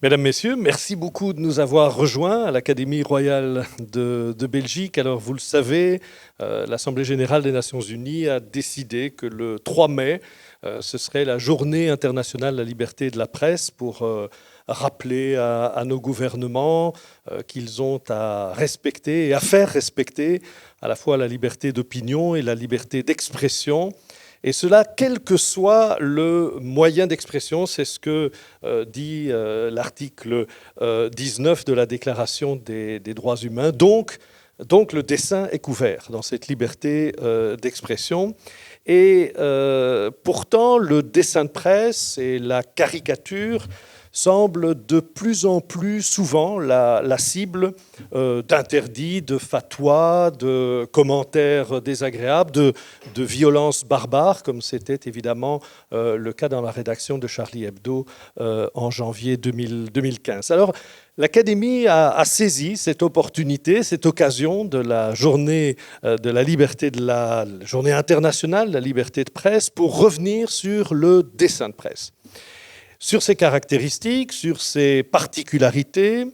Mesdames, Messieurs, merci beaucoup de nous avoir rejoints à l'Académie royale de Belgique. Alors, vous le savez, l'Assemblée générale des Nations unies a décidé que le 3 mai, ce serait la journée internationale de la liberté de la presse pour rappeler à nos gouvernements qu'ils ont à respecter et à faire respecter à la fois la liberté d'opinion et la liberté d'expression. Et cela, quel que soit le moyen d'expression, c'est ce que dit l'article 19 de la Déclaration des droits humains. Donc, le dessein est couvert dans cette liberté d'expression. Et pourtant, le dessin de presse et la caricature semblent de plus en plus souvent la cible d'interdits, de fatwas, de commentaires désagréables, de violences barbares, comme c'était évidemment le cas dans la rédaction de Charlie Hebdo en janvier 2015. Alors, l'Académie a saisi cette opportunité, cette occasion de la journée de la liberté, de la journée internationale de la liberté de presse, pour revenir sur le dessin de presse, sur ses caractéristiques, sur ses particularités,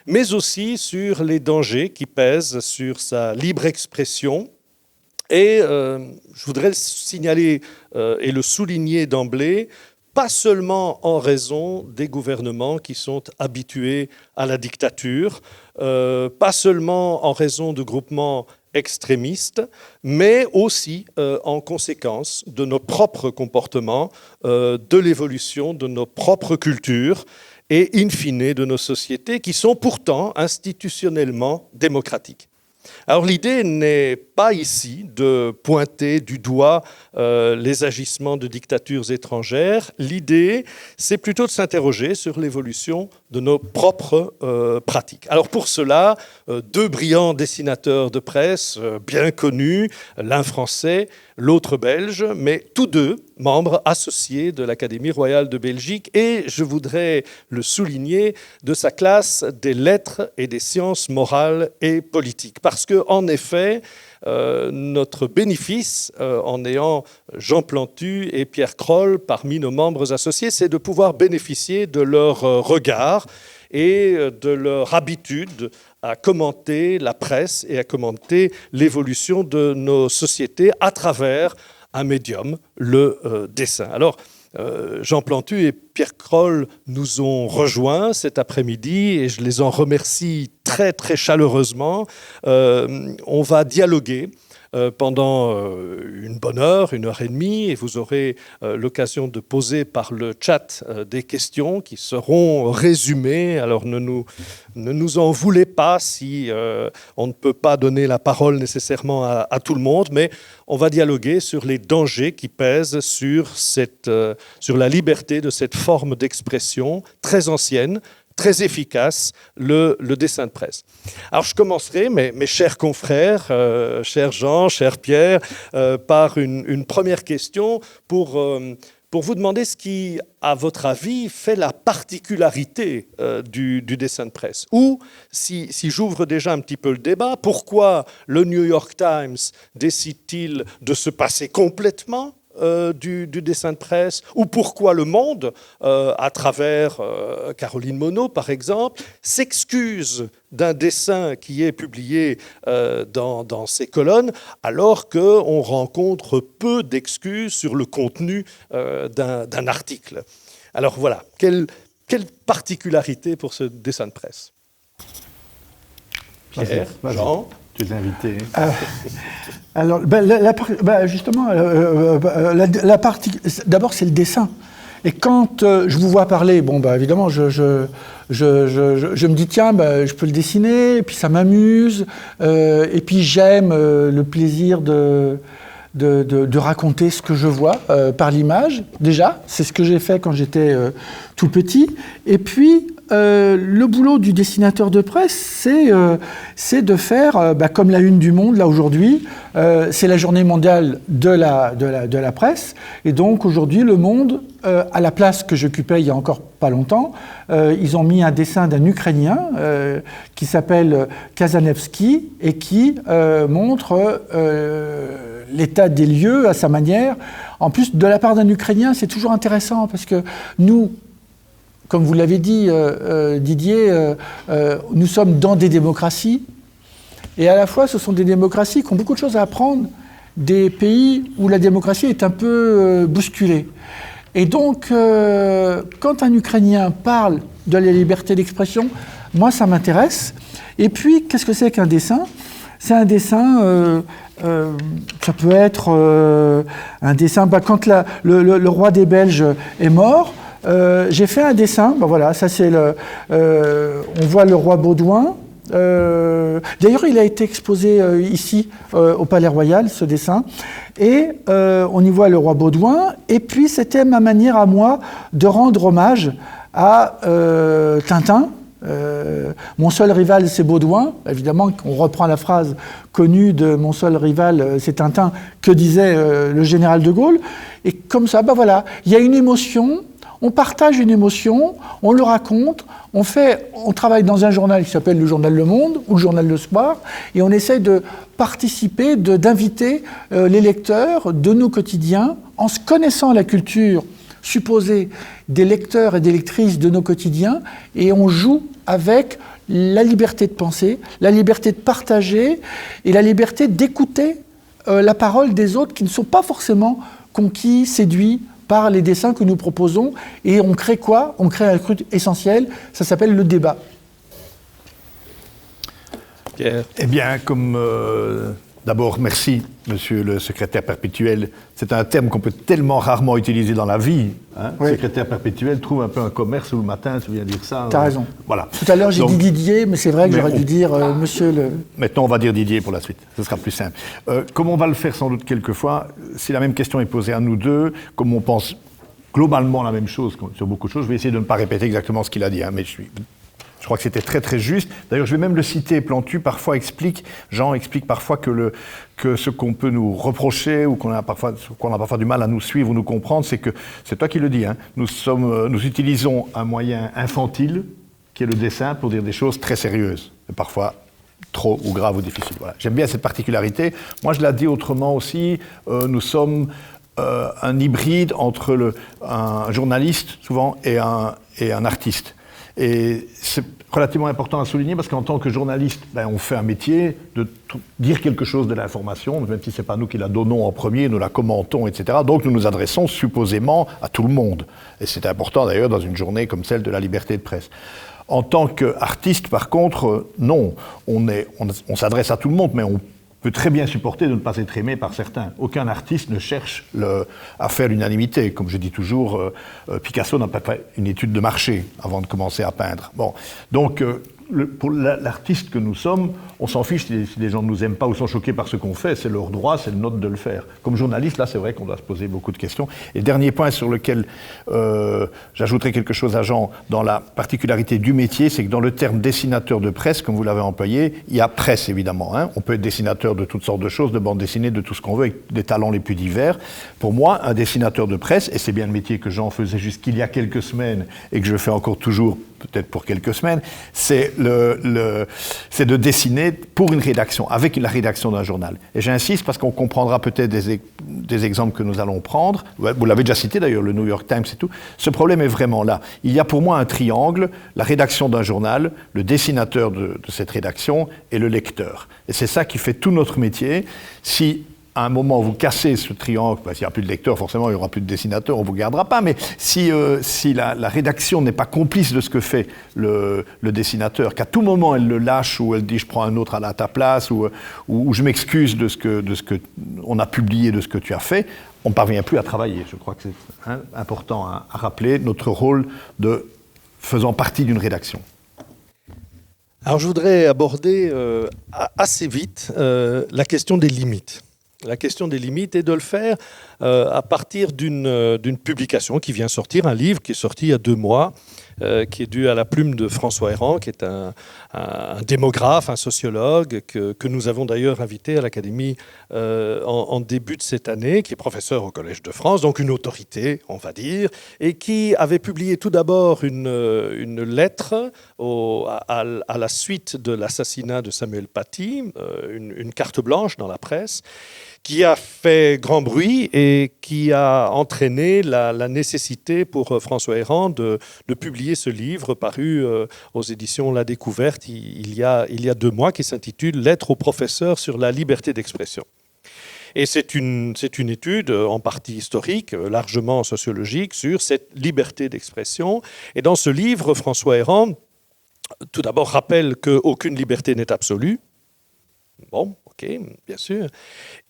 mais aussi sur les dangers qui pèsent sur sa libre expression. Et je voudrais le signaler et le souligner d'emblée, pas seulement en raison des gouvernements qui sont habitués à la dictature, pas seulement en raison de groupements extrémistes, mais aussi en conséquence de nos propres comportements, de l'évolution de nos propres cultures et, in fine, de nos sociétés qui sont pourtant institutionnellement démocratiques. Alors l'idée n'est pas ici de pointer du doigt les agissements de dictatures étrangères. L'idée, c'est plutôt de s'interroger sur l'évolution de nos propres pratiques. Alors pour cela, deux brillants dessinateurs de presse bien connus, l'un français, l'autre belge, mais tous deux membres associés de l'Académie royale de Belgique et, je voudrais le souligner, de sa classe des lettres et des sciences morales et politiques. Parce qu'en effet, notre bénéfice en ayant Jean Plantu et Pierre Kroll parmi nos membres associés, c'est de pouvoir bénéficier de leur regard et de leur habitude à commenter la presse et à commenter l'évolution de nos sociétés à travers un médium, le dessin. Alors, Jean Plantu et Pierre Kroll nous ont rejoints cet après-midi et je les en remercie très, très chaleureusement. On va dialoguer pendant une bonne heure, 1h30, et vous aurez l'occasion de poser par le chat des questions qui seront résumées. Alors ne nous en voulez pas si on ne peut pas donner la parole nécessairement à tout le monde, mais on va dialoguer sur les dangers qui pèsent sur la liberté de cette forme d'expression très ancienne, très efficace, le dessin de presse. Alors je commencerai, mes chers confrères, cher Jean, cher Pierre, par une première question pour vous demander ce qui, à votre avis, fait la particularité du dessin de presse. Ou, si j'ouvre déjà un petit peu le débat, pourquoi le New York Times décide-t-il de se passer complètement du dessin de presse, ou pourquoi Le Monde, à travers Caroline Monod par exemple, s'excuse d'un dessin qui est publié dans ses colonnes, alors qu'on rencontre peu d'excuses sur le contenu d'un article. Alors voilà, quelle particularité pour ce dessin de presse? Pierre, Jean, les invités. Alors, justement, la partie. D'abord, c'est le dessin. Et quand je vous vois parler, évidemment, je me dis tiens, je peux le dessiner, et puis ça m'amuse, et puis j'aime le plaisir de raconter ce que je vois par l'image. Déjà, c'est ce que j'ai fait quand j'étais tout petit. Et puis, le boulot du dessinateur de presse, c'est de faire, comme la une du Monde, là aujourd'hui, c'est la journée mondiale de la presse. Et donc, aujourd'hui, Le Monde, à la place que j'occupais il y a encore pas longtemps, ils ont mis un dessin d'un Ukrainien qui s'appelle Kazanevski et qui montre l'état des lieux à sa manière. En plus, de la part d'un Ukrainien, c'est toujours intéressant parce que nous, comme vous l'avez dit, Didier, nous sommes dans des démocraties, et à la fois ce sont des démocraties qui ont beaucoup de choses à apprendre des pays où la démocratie est un peu bousculée. Et donc, quand un Ukrainien parle de la liberté d'expression, moi ça m'intéresse. Et puis, qu'est-ce que c'est qu'un dessin ? C'est un dessin, ça peut être un dessin, quand le roi des Belges est mort, j'ai fait un dessin, voilà, ça c'est on voit le roi Baudouin. D'ailleurs, il a été exposé ici au Palais Royal, ce dessin, et on y voit le roi Baudouin, et puis c'était ma manière à moi de rendre hommage à Tintin. Mon seul rival, c'est Baudouin. Évidemment, on reprend la phrase connue de mon seul rival, c'est Tintin, que disait le général de Gaulle. Et comme ça, voilà, il y a une émotion, on partage une émotion, on le raconte, on travaille dans un journal qui s'appelle le journal Le Monde ou le journal Le Soir, et on essaie de participer, d'inviter les lecteurs de nos quotidiens, en se connaissant la culture supposée des lecteurs et des lectrices de nos quotidiens, et on joue avec la liberté de penser, la liberté de partager et la liberté d'écouter la parole des autres qui ne sont pas forcément conquis, séduits par les dessins que nous proposons. Et on crée quoi ? On crée un truc essentiel, ça s'appelle le débat. Pierre. Eh bien, d'abord, merci, monsieur le secrétaire perpétuel. C'est un terme qu'on peut tellement rarement utiliser dans la vie. Hein. Oui. Secrétaire perpétuel trouve un peu un commerce le matin, tu viens dire ça. T'as raison. Voilà. Tout à l'heure, j'ai dit Didier, mais c'est vrai que j'aurais dû dire monsieur le... Maintenant, on va dire Didier pour la suite. Ce sera plus simple. Comme on va le faire sans doute quelquefois, si la même question est posée à nous deux, comme on pense globalement la même chose sur beaucoup de choses, je vais essayer de ne pas répéter exactement ce qu'il a dit, hein, mais je crois que c'était très très juste. D'ailleurs, je vais même le citer. Plantu parfois Jean explique parfois que ce qu'on peut nous reprocher ou qu'on a parfois du mal à nous suivre ou nous comprendre, c'est que, c'est toi qui le dis, hein, nous utilisons un moyen infantile, qui est le dessin, pour dire des choses très sérieuses, et parfois trop ou graves ou difficiles. Voilà. J'aime bien cette particularité. Moi, je la dis autrement aussi, nous sommes un hybride entre un journaliste, souvent, et un artiste. Et c'est relativement important à souligner parce qu'en tant que journaliste, on fait un métier de dire quelque chose de l'information, même si ce n'est pas nous qui la donnons en premier, nous la commentons, etc. Donc nous nous adressons supposément à tout le monde. Et c'est important d'ailleurs dans une journée comme celle de la liberté de presse. En tant qu'artiste, par contre, non. On s'adresse à tout le monde, mais on peut très bien supporter de ne pas être aimé par certains. Aucun artiste ne cherche à faire l'unanimité. Comme je dis toujours, Picasso n'a pas fait une étude de marché avant de commencer à peindre. Bon. Donc, pour l'artiste que nous sommes, on s'en fiche si les gens ne nous aiment pas ou sont choqués par ce qu'on fait. C'est leur droit, c'est le nôtre de le faire. Comme journaliste, là, c'est vrai qu'on doit se poser beaucoup de questions. Et dernier point sur lequel j'ajouterai quelque chose à Jean, dans la particularité du métier, c'est que dans le terme dessinateur de presse, comme vous l'avez employé, il y a presse, évidemment. Hein. On peut être dessinateur de toutes sortes de choses, de bande dessinée, de tout ce qu'on veut, avec des talents les plus divers. Pour moi, un dessinateur de presse, et c'est bien le métier que Jean faisait jusqu'il y a quelques semaines, et que je fais encore toujours, peut-être pour quelques semaines, c'est de dessiner pour une rédaction, avec la rédaction d'un journal. Et j'insiste parce qu'on comprendra peut-être des exemples que nous allons prendre. Vous l'avez déjà cité d'ailleurs, le New York Times et tout. Ce problème est vraiment là. Il y a pour moi un triangle, la rédaction d'un journal, le dessinateur de cette rédaction et le lecteur. Et c'est ça qui fait tout notre métier. Si à un moment vous cassez ce triangle, s'il n'y a plus de lecteur, forcément il n'y aura plus de dessinateur, on ne vous gardera pas, mais si la rédaction n'est pas complice de ce que fait le dessinateur, qu'à tout moment elle le lâche ou elle dit je prends un autre à ta place ou je m'excuse de ce que on a publié, de ce que tu as fait, on ne parvient plus à travailler. Je crois que c'est important à rappeler notre rôle de faisant partie d'une rédaction. Alors je voudrais aborder assez vite la question des limites. La question des limites et de le faire à partir d'une publication qui vient sortir, un livre qui est sorti il y a 2 mois, qui est dû à la plume de François Héran, qui est un démographe, un sociologue, que nous avons d'ailleurs invité à l'Académie en début de cette année, qui est professeur au Collège de France, donc une autorité, on va dire, et qui avait publié tout d'abord une lettre à la suite de l'assassinat de Samuel Paty, une carte blanche dans la presse, qui a fait grand bruit et et qui a entraîné la nécessité pour François Héran de publier ce livre paru aux éditions La Découverte il y a 2 mois, qui s'intitule « Lettre au professeur sur la liberté d'expression ». Et c'est une étude en partie historique, largement sociologique, sur cette liberté d'expression. Et dans ce livre, François Héran, tout d'abord, rappelle qu'aucune liberté n'est absolue. Bon, ok, bien sûr.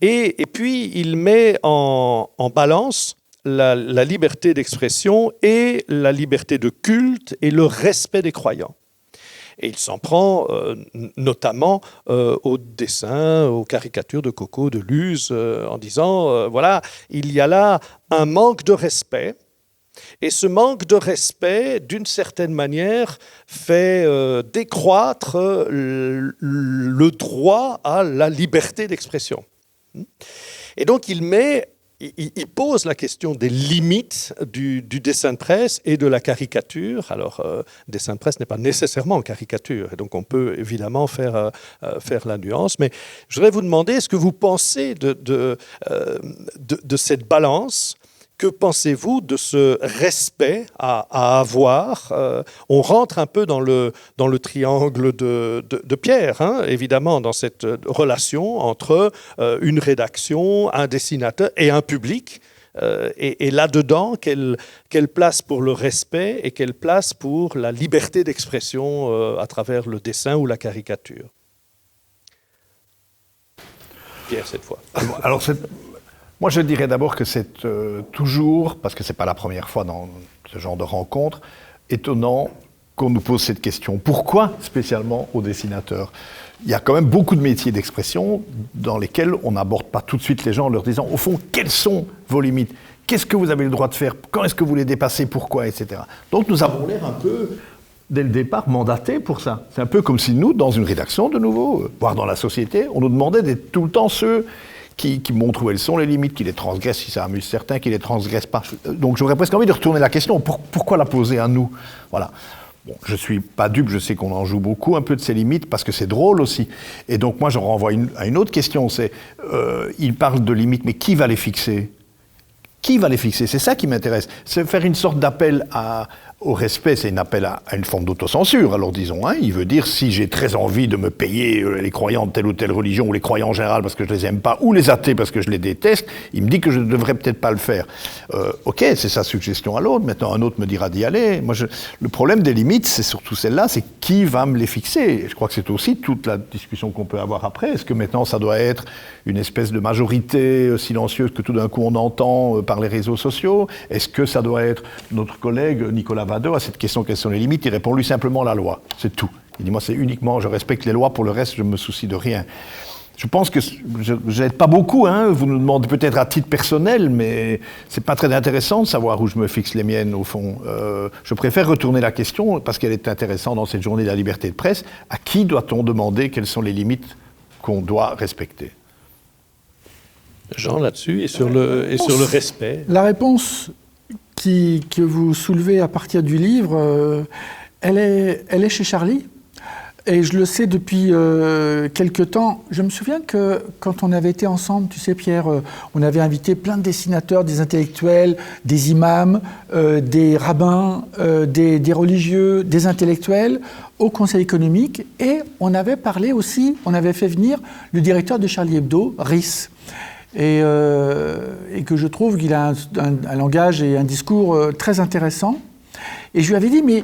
Et puis, il met en balance la liberté d'expression et la liberté de culte et le respect des croyants. Et il s'en prend notamment aux dessins, aux caricatures de Coco, de Luz, en disant, voilà, il y a là un manque de respect. Et ce manque de respect, d'une certaine manière, fait décroître le droit à la liberté d'expression. Et donc il pose la question des limites du dessin de presse et de la caricature. Alors, dessin de presse n'est pas nécessairement caricature, et donc on peut évidemment faire la nuance. Mais je voudrais vous demander, est-ce que vous pensez de cette balance ? Que pensez-vous de ce respect à avoir ? On rentre un peu dans le triangle de Pierre, hein, évidemment, dans cette relation entre une rédaction, un dessinateur et un public. Et là-dedans, quelle place pour le respect et quelle place pour la liberté d'expression à travers le dessin ou la caricature ? Pierre, cette fois. Alors, moi, je dirais d'abord que c'est toujours, parce que ce n'est pas la première fois dans ce genre de rencontre, étonnant qu'on nous pose cette question. Pourquoi spécialement aux dessinateurs ? Il y a quand même beaucoup de métiers d'expression dans lesquels on n'aborde pas tout de suite les gens en leur disant, au fond, quelles sont vos limites ? Qu'est-ce que vous avez le droit de faire ? Quand est-ce que vous les dépassez ? Pourquoi ? Etc. Donc nous avons l'air un peu, dès le départ, mandatés pour ça. C'est un peu comme si nous, dans une rédaction de nouveau, voire dans la société, on nous demandait d'être tout le temps ceux qui montrent où elles sont les limites, qui les transgressent si ça amuse certains, qui les transgressent pas. Donc j'aurais presque envie de retourner la question, pourquoi la poser à nous ? Voilà. Bon, je ne suis pas dupe, je sais qu'on en joue beaucoup un peu de ces limites, parce que c'est drôle aussi. Et donc moi je renvoie à une autre question, c'est, il parle de limites, mais qui va les fixer ? Qui va les fixer ? C'est ça qui m'intéresse. C'est faire une sorte d'appel au respect, c'est un appel à une forme d'autocensure, alors disons. Hein, il veut dire, si j'ai très envie de me payer les croyants de telle ou telle religion, ou les croyants en général parce que je les aime pas, ou les athées parce que je les déteste, il me dit que je ne devrais peut-être pas le faire. Ok, c'est sa suggestion à l'autre, maintenant un autre me dira d'y aller. Moi, le problème des limites, c'est surtout celle-là, c'est qui va me les fixer. Je crois que c'est aussi toute la discussion qu'on peut avoir après. Est-ce que maintenant ça doit être une espèce de majorité silencieuse que tout d'un coup on entend par les réseaux sociaux ? Est-ce que ça doit être notre collègue Nicolas Vador à cette question quelles sont les limites ? Il répond lui simplement la loi, c'est tout. Il dit moi c'est uniquement, je respecte les lois, pour le reste je me soucie de rien. Je pense que je n'aide pas beaucoup, hein. Vous nous demandez peut-être à titre personnel, mais c'est pas très intéressant de savoir où je me fixe les miennes au fond. Je préfère retourner la question, parce qu'elle est intéressante dans cette journée de la liberté de presse, à qui doit-on demander quelles sont les limites qu'on doit respecter ? Jean, là-dessus, et sur le respect. La réponse que vous soulevez à partir du livre, elle est chez Charlie. Et je le sais depuis quelque temps. Je me souviens que quand on avait été ensemble, tu sais Pierre, on avait invité plein de dessinateurs, des intellectuels, des imams, des rabbins, des religieux, des intellectuels au Conseil économique. Et on avait parlé aussi, on avait fait venir le directeur de Charlie Hebdo, Riss. Et que je trouve qu'il a un langage et un discours très intéressant. Et je lui avais dit, mais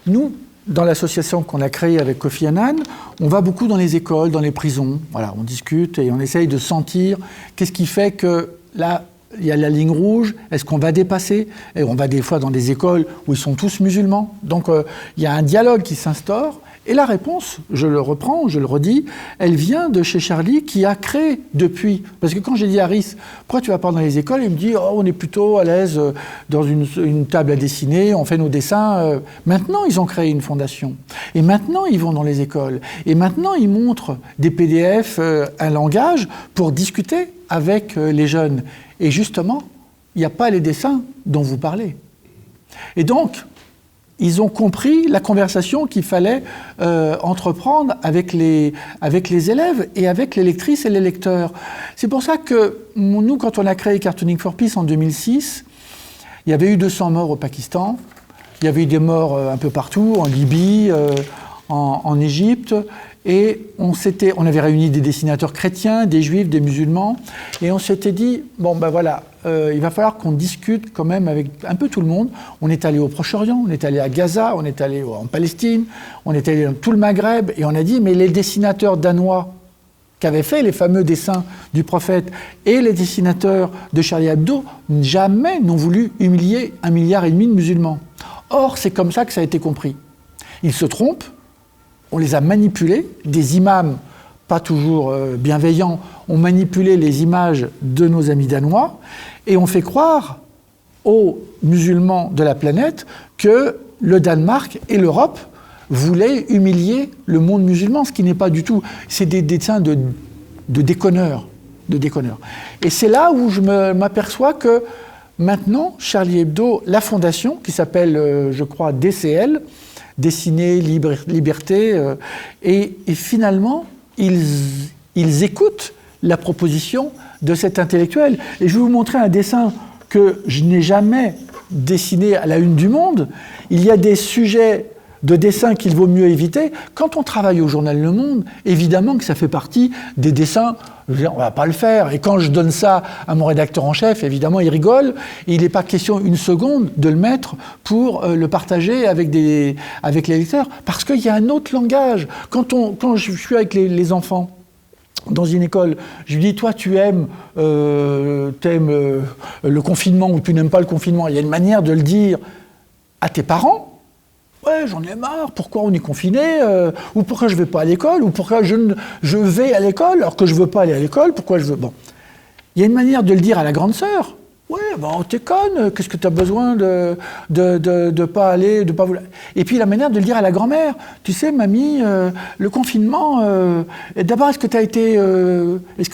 nous, dans l'association qu'on a créée avec Kofi Annan, on va beaucoup dans les écoles, dans les prisons. Voilà, on discute et on essaye de sentir qu'est-ce qui fait que là, il y a la ligne rouge, est-ce qu'on va dépasser ? Et on va des fois dans des écoles où ils sont tous musulmans. Donc il y a un dialogue qui s'instaure. Et la réponse, je le reprends, je le redis, elle vient de chez Charlie qui a créé depuis. Parce que quand j'ai dit à Riss, pourquoi tu vas pas dans les écoles ? Il me dit, oh, on est plutôt à l'aise dans une table à dessiner, on fait nos dessins. Maintenant, ils ont créé une fondation. Et maintenant, ils vont dans les écoles. Et maintenant, ils montrent des PDF, un langage pour discuter avec les jeunes. Et justement, il n'y a pas les dessins dont vous parlez. Et donc, ils ont compris la conversation qu'il fallait entreprendre avec les élèves et avec les lectrices et les lecteurs. C'est pour ça que nous, quand on a créé Cartooning for Peace en 2006, il y avait eu 200 morts au Pakistan, il y avait eu des morts un peu partout, en Libye, en Égypte, et on avait réuni des dessinateurs chrétiens, des juifs, des musulmans, et on s'était dit, bon ben voilà, il va falloir qu'on discute quand même avec un peu tout le monde. On est allé au Proche-Orient, on est allé à Gaza, on est allé en Palestine, on est allé dans tout le Maghreb, et on a dit, mais les dessinateurs danois qui avaient fait les fameux dessins du prophète et les dessinateurs de Charlie Hebdo, jamais n'ont voulu humilier 1,5 milliard de musulmans. Or, c'est comme ça que ça a été compris. Ils se trompent, on les a manipulés, des imams pas toujours bienveillants ont manipulé les images de nos amis danois et on fait croire aux musulmans de la planète que le Danemark et l'Europe voulaient humilier le monde musulman, ce qui n'est pas du tout. C'est des dessins de déconneurs. Et c'est là où je m'aperçois que maintenant, Charlie Hebdo, la fondation, qui s'appelle, je crois, DCL, Dessiner, Liberté, et finalement, ils écoutent la proposition de cet intellectuel. Et je vais vous montrer un dessin que je n'ai jamais dessiné à la une du Monde. Il y a des sujets de dessins qu'il vaut mieux éviter. Quand on travaille au journal Le Monde, évidemment que ça fait partie des dessins, on ne va pas le faire. Et quand je donne ça à mon rédacteur en chef, évidemment, il rigole. Il n'est pas question une seconde de le mettre pour le partager avec les lecteurs. Parce qu'il y a un autre langage. Quand je suis avec les enfants dans une école, je lui dis, toi, tu aimes le confinement ou tu n'aimes pas le confinement. Il y a une manière de le dire à tes parents. Ouais, j'en ai marre, pourquoi on est confiné, ou pourquoi je ne vais pas à l'école, ou pourquoi je vais à l'école alors que je ne veux pas aller à l'école, pourquoi je veux... Bon. Il y a une manière de le dire à la grande sœur. Ouais, bon, t'es conne, qu'est-ce que tu as besoin de pas aller, de pas vouloir... Et puis la manière de le dire à la grand-mère. Tu sais, mamie, le confinement, d'abord, est-ce que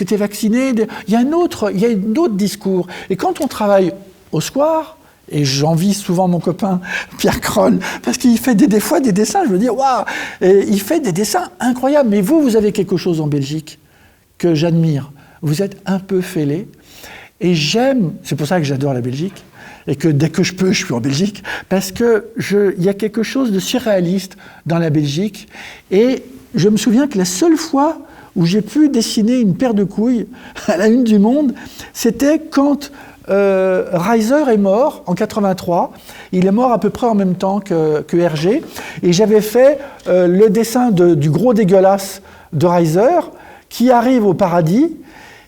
tu es vacciné? Il y a un autre discours. Et quand on travaille au soir, et j'envie souvent mon copain Pierre Kroll, parce qu'il fait des fois des dessins, je me dis, waouh, il fait des dessins incroyables. Mais vous avez quelque chose en Belgique que j'admire. Vous êtes un peu fêlé, et c'est pour ça que j'adore la Belgique, et que dès que je peux, je suis en Belgique, parce qu'il y a quelque chose de surréaliste dans la Belgique, et je me souviens que la seule fois où j'ai pu dessiner une paire de couilles à la une du Monde, c'était quand... Reiser est mort en 83, il est mort à peu près en même temps que Hergé, et j'avais fait le dessin du gros dégueulasse de Reiser qui arrive au paradis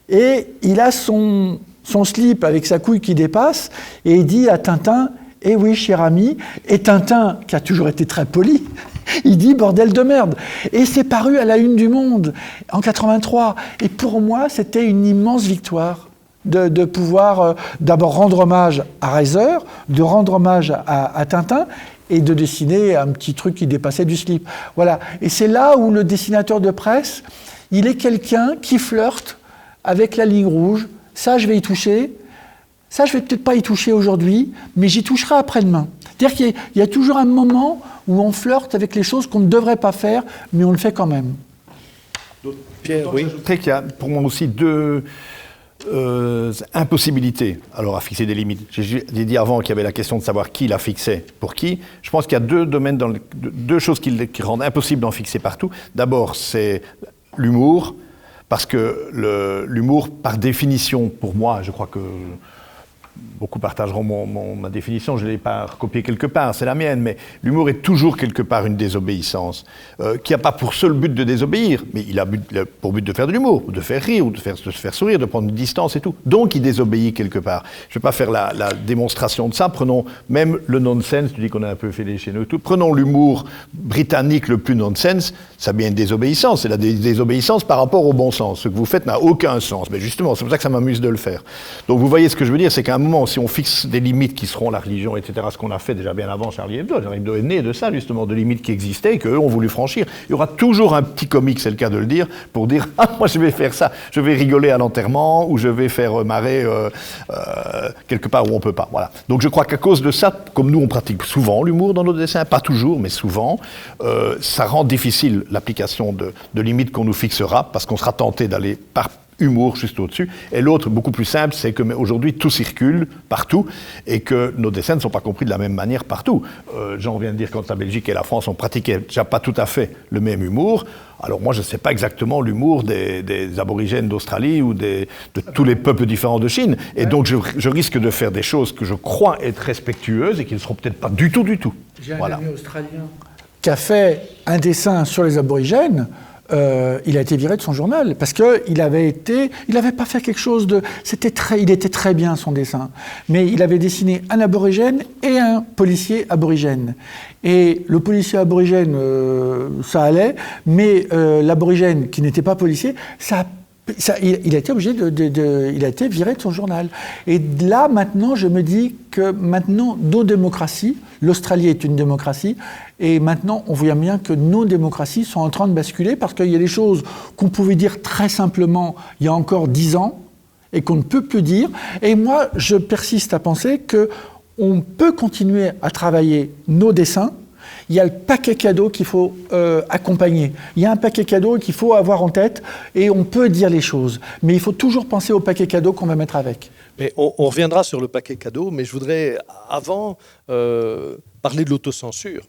et il a son slip avec sa couille qui dépasse et il dit à Tintin, eh oui cher ami, et Tintin qui a toujours été très poli, il dit bordel de merde. Et c'est paru à la une du Monde en 83 et pour moi c'était une immense victoire. De pouvoir d'abord rendre hommage à Reiser, de rendre hommage à Tintin et de dessiner un petit truc qui dépassait du slip. Voilà. Et c'est là où le dessinateur de presse, il est quelqu'un qui flirte avec la ligne rouge. Ça, je vais y toucher. Ça, je vais peut-être pas y toucher aujourd'hui, mais j'y toucherai après-demain. C'est-à-dire qu'il y a toujours un moment où on flirte avec les choses qu'on ne devrait pas faire, mais on le fait quand même. Pierre, oui. J'ajouterais qu'il y a pour moi aussi deux... impossibilité alors à fixer des limites. J'ai dit avant qu'il y avait la question de savoir qui la fixait pour qui. Je pense qu'il y a deux domaines, deux choses qui rendent impossible d'en fixer partout. D'abord, c'est l'humour, parce que l'humour, par définition, pour moi, je crois que beaucoup partageront ma définition, je ne l'ai pas recopiée quelque part, c'est la mienne, mais l'humour est toujours quelque part une désobéissance, qui n'a pas pour seul but de désobéir, mais il a pour but de faire de l'humour, ou de faire rire, ou de se faire sourire, de prendre une distance et tout. Donc il désobéit quelque part. Je ne vais pas faire la démonstration de ça, prenons même le nonsense, tu dis qu'on a un peu fêlé chez nous et tout, prenons l'humour britannique le plus nonsense, ça a bien une désobéissance, c'est la désobéissance par rapport au bon sens. Ce que vous faites n'a aucun sens, mais justement, c'est pour ça que ça m'amuse de le faire. Donc vous voyez ce que je veux dire, c'est qu'à un moment, si on fixe des limites qui seront la religion, etc., ce qu'on a fait déjà bien avant Charlie Hebdo est né de ça, justement, de limites qui existaient et qu'eux ont voulu franchir. Il y aura toujours un petit comique, c'est le cas de le dire, pour dire « Ah, moi je vais faire ça, je vais rigoler à l'enterrement ou je vais faire marrer quelque part où on ne peut pas. » Voilà. Donc je crois qu'à cause de ça, comme nous on pratique souvent l'humour dans nos dessins, pas toujours, mais souvent, ça rend difficile l'application de limites qu'on nous fixera, parce qu'on sera tenté d'aller par humour juste au-dessus. Et l'autre, beaucoup plus simple, c'est qu'aujourd'hui, tout circule partout et que nos dessins ne sont pas compris de la même manière partout. Jean vient de dire qu'entre la Belgique et la France, on pratiquait déjà pas tout à fait le même humour. Alors moi, je ne sais pas exactement l'humour des aborigènes d'Australie ou de tous les peuples différents de Chine. Et donc, je risque de faire des choses que je crois être respectueuses et qui ne seront peut-être pas du tout. J'ai un ami australien qui a fait un dessin sur les aborigènes. Il a été viré de son journal parce qu'il n'avait pas fait quelque chose de... il était très bien son dessin, mais il avait dessiné un aborigène et un policier aborigène. Et le policier aborigène, ça allait, mais l'aborigène qui n'était pas policier, il a été obligé il a été viré de son journal. Et là, maintenant, je me dis que maintenant, nos démocraties, l'Australie est une démocratie, et maintenant, on voit bien que nos démocraties sont en train de basculer parce qu'il y a des choses qu'on pouvait dire très simplement il y a encore 10 ans et qu'on ne peut plus dire. Et moi, je persiste à penser qu'on peut continuer à travailler nos dessins. Il y a le paquet cadeau qu'il faut accompagner. Il y a un paquet cadeau qu'il faut avoir en tête et on peut dire les choses. Mais il faut toujours penser au paquet cadeau qu'on va mettre avec. Mais on reviendra sur le paquet cadeau, mais je voudrais avant parler de l'autocensure.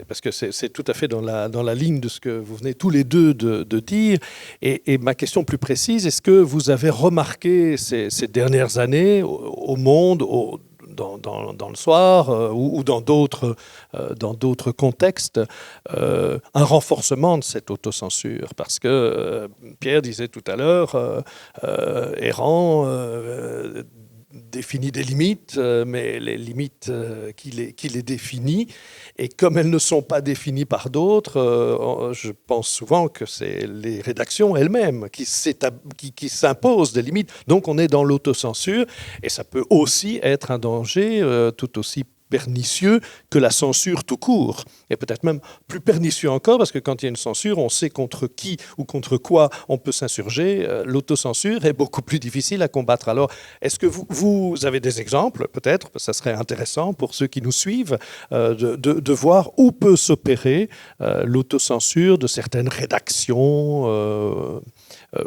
Parce que c'est tout à fait dans la ligne de ce que vous venez tous les deux de dire. Et ma question plus précise, est-ce que vous avez remarqué ces dernières années au monde, dans le soir ou dans d'autres contextes, un renforcement de cette autocensure? Parce que Pierre disait tout à l'heure, Errand définit des limites, mais les limites qu'il les définit, et comme elles ne sont pas définies par d'autres, je pense souvent que c'est les rédactions elles-mêmes qui s'imposent des limites. Donc on est dans l'autocensure, et ça peut aussi être un danger tout aussi pernicieux que la censure tout court. Et peut-être même plus pernicieux encore, parce que quand il y a une censure, on sait contre qui ou contre quoi on peut s'insurger. L'autocensure est beaucoup plus difficile à combattre. Alors, est-ce que vous avez des exemples, peut-être, ça serait intéressant pour ceux qui nous suivent, de voir où peut s'opérer l'autocensure de certaines rédactions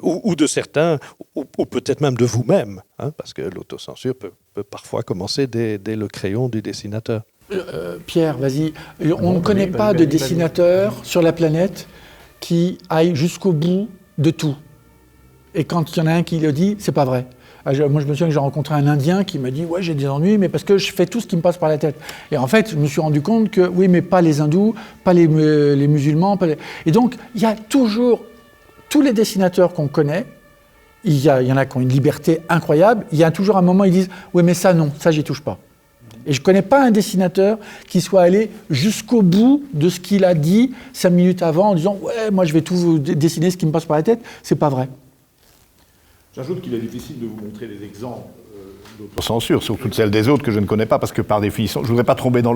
ou de certains, ou peut-être même de vous-même, hein, parce que l'autocensure peut parfois commencer dès le crayon du dessinateur. Pierre, vas-y. On ne connaît pas de dessinateur sur la planète qui aille jusqu'au bout de tout. Et quand il y en a un qui le dit, c'est pas vrai. Moi, je me souviens que j'ai rencontré un Indien qui m'a dit « Ouais, j'ai des ennuis, mais parce que je fais tout ce qui me passe par la tête. » Et en fait, je me suis rendu compte que, oui, mais pas les hindous, pas les musulmans. Et donc, il y a toujours... Tous les dessinateurs qu'on connaît, il y en a qui ont une liberté incroyable. Il y a toujours un moment où ils disent « Oui, mais ça, non, ça, j'y touche pas. » Et je ne connais pas un dessinateur qui soit allé jusqu'au bout de ce qu'il a dit 5 minutes avant en disant « Ouais, moi, je vais tout dessiner ce qui me passe par la tête. » C'est pas vrai. J'ajoute qu'il est difficile de vous montrer des exemples d'autocensure, surtout celles des autres que je ne connais pas, parce que par définition, je ne voudrais pas tomber dans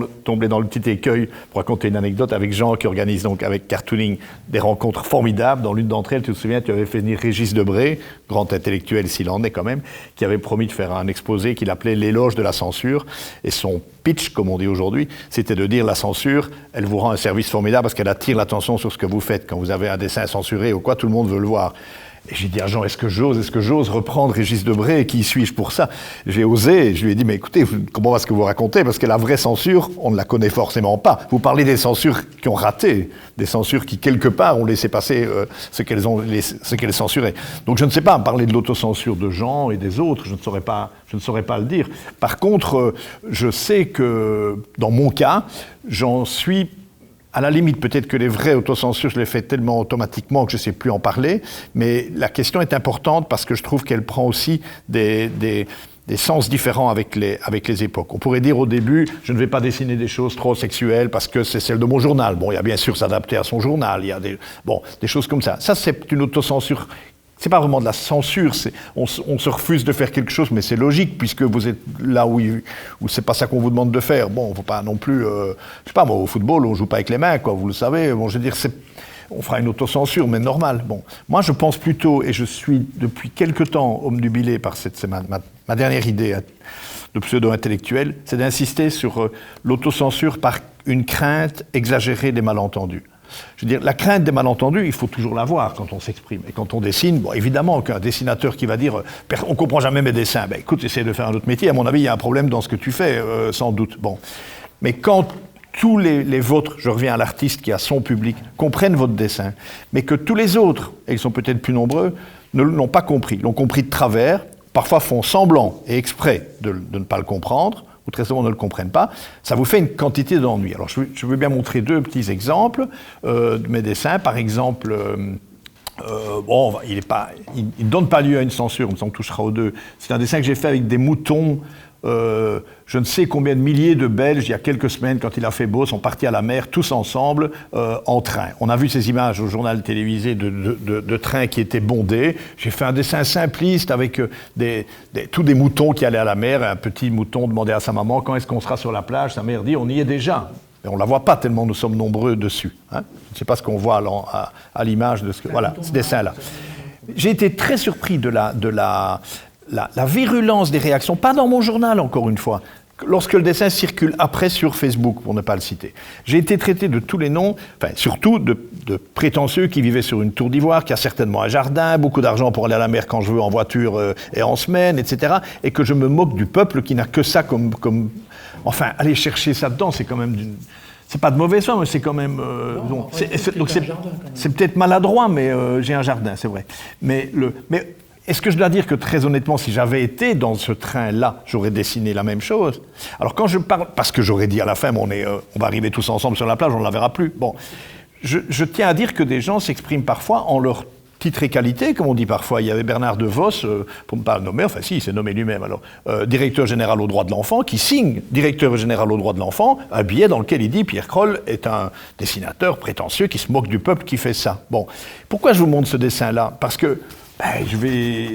le petit écueil pour raconter une anecdote avec Jean qui organise donc avec Cartooning des rencontres formidables. Dans l'une d'entre elles, tu te souviens, tu avais fait venir Régis Debray, grand intellectuel s'il en est quand même, qui avait promis de faire un exposé qu'il appelait l'éloge de la censure. Et son pitch, comme on dit aujourd'hui, c'était de dire la censure, elle vous rend un service formidable parce qu'elle attire l'attention sur ce que vous faites. Quand vous avez un dessin censuré ou quoi, tout le monde veut le voir. Et j'ai dit à Jean, est-ce que j'ose reprendre Régis Debray, qui suis-je pour ça? J'ai osé, je lui ai dit, mais écoutez, comment va ce que vous racontez? Parce que la vraie censure, on ne la connaît forcément pas. Vous parlez des censures qui ont raté, des censures qui, quelque part, ont laissé passer ce qu'elles censuraient. Donc je ne sais pas parler de l'autocensure de Jean et des autres, je ne saurais pas le dire. Par contre, je sais que, dans mon cas, j'en suis... À la limite, peut-être que les vraies autocensures, je les fais tellement automatiquement que je ne sais plus en parler, mais la question est importante parce que je trouve qu'elle prend aussi des sens différents avec les époques. On pourrait dire au début, je ne vais pas dessiner des choses trop sexuelles parce que c'est celle de mon journal. Bon, il y a bien sûr s'adapter à son journal, il y a des choses comme ça. Ça, c'est une autocensure c'est pas vraiment de la censure, on se refuse de faire quelque chose, mais c'est logique, puisque vous êtes là où c'est pas ça qu'on vous demande de faire. Bon, faut pas non plus, je sais pas, moi, au football, on joue pas avec les mains, quoi, vous le savez. Bon, je veux dire, on fera une autocensure, mais normal. Bon, moi, je pense plutôt, et je suis depuis quelque temps obnubilé par c'est ma dernière idée de pseudo-intellectuel, c'est d'insister sur l'autocensure par une crainte exagérée des malentendus. Je veux dire, la crainte des malentendus, il faut toujours l'avoir quand on s'exprime. Et quand on dessine, bon, évidemment qu'un dessinateur qui va dire « on ne comprend jamais mes dessins », ben écoute, essaie de faire un autre métier, à mon avis, il y a un problème dans ce que tu fais, sans doute. Bon. Mais quand tous les vôtres, je reviens à l'artiste qui a son public, comprennent votre dessin, mais que tous les autres, et ils sont peut-être plus nombreux, ne l'ont pas compris, l'ont compris de travers, parfois font semblant et exprès de ne pas le comprendre, ou très souvent ne le comprennent pas, ça vous fait une quantité d'ennuis. Alors je veux bien montrer 2 petits exemples de mes dessins. Par exemple, bon, il ne donne pas lieu à une censure, on touchera aux 2. C'est un dessin que j'ai fait avec des moutons. Je ne sais combien de milliers de Belges, il y a quelques semaines, quand il a fait beau, sont partis à la mer, tous ensemble, en train. On a vu ces images au journal télévisé de trains qui étaient bondés. J'ai fait un dessin simpliste avec tous des moutons qui allaient à la mer. Un petit mouton demandait à sa maman, quand est-ce qu'on sera sur la plage? Sa mère dit, on y est déjà. Et on ne la voit pas tellement nous sommes nombreux dessus. Hein. Je ne sais pas ce qu'on voit à l'image de voilà, ce dessin-là. J'ai été très surpris de la virulence des réactions, pas dans mon journal encore une fois, lorsque le dessin circule après sur Facebook, pour ne pas le citer. J'ai été traité de tous les noms, enfin surtout de prétentieux qui vivaient sur une tour d'ivoire, qui a certainement un jardin, beaucoup d'argent pour aller à la mer quand je veux en voiture et en semaine, etc. Et que je me moque du peuple qui n'a que ça comme... Enfin, aller chercher ça dedans, c'est quand même c'est pas de mauvaise foi, mais c'est quand même... donc c'est peut-être maladroit, mais j'ai un jardin, c'est vrai. Mais est-ce que je dois dire que, très honnêtement, si j'avais été dans ce train-là, j'aurais dessiné la même chose? Alors, quand je parle... Parce que j'aurais dit à la fin, on va arriver tous ensemble sur la plage, on ne la verra plus. Bon, je tiens à dire que des gens s'expriment parfois en leur titre et qualité, comme on dit parfois. Il y avait Bernard DeVos, pour ne pas le nommer, enfin si, il s'est nommé lui-même, alors, directeur général aux droits de l'enfant, qui signe, directeur général aux droits de l'enfant, un billet dans lequel il dit « Pierre Kroll est un dessinateur prétentieux qui se moque du peuple qui fait ça ». Bon, pourquoi je vous montre ce dessin-là? Parce que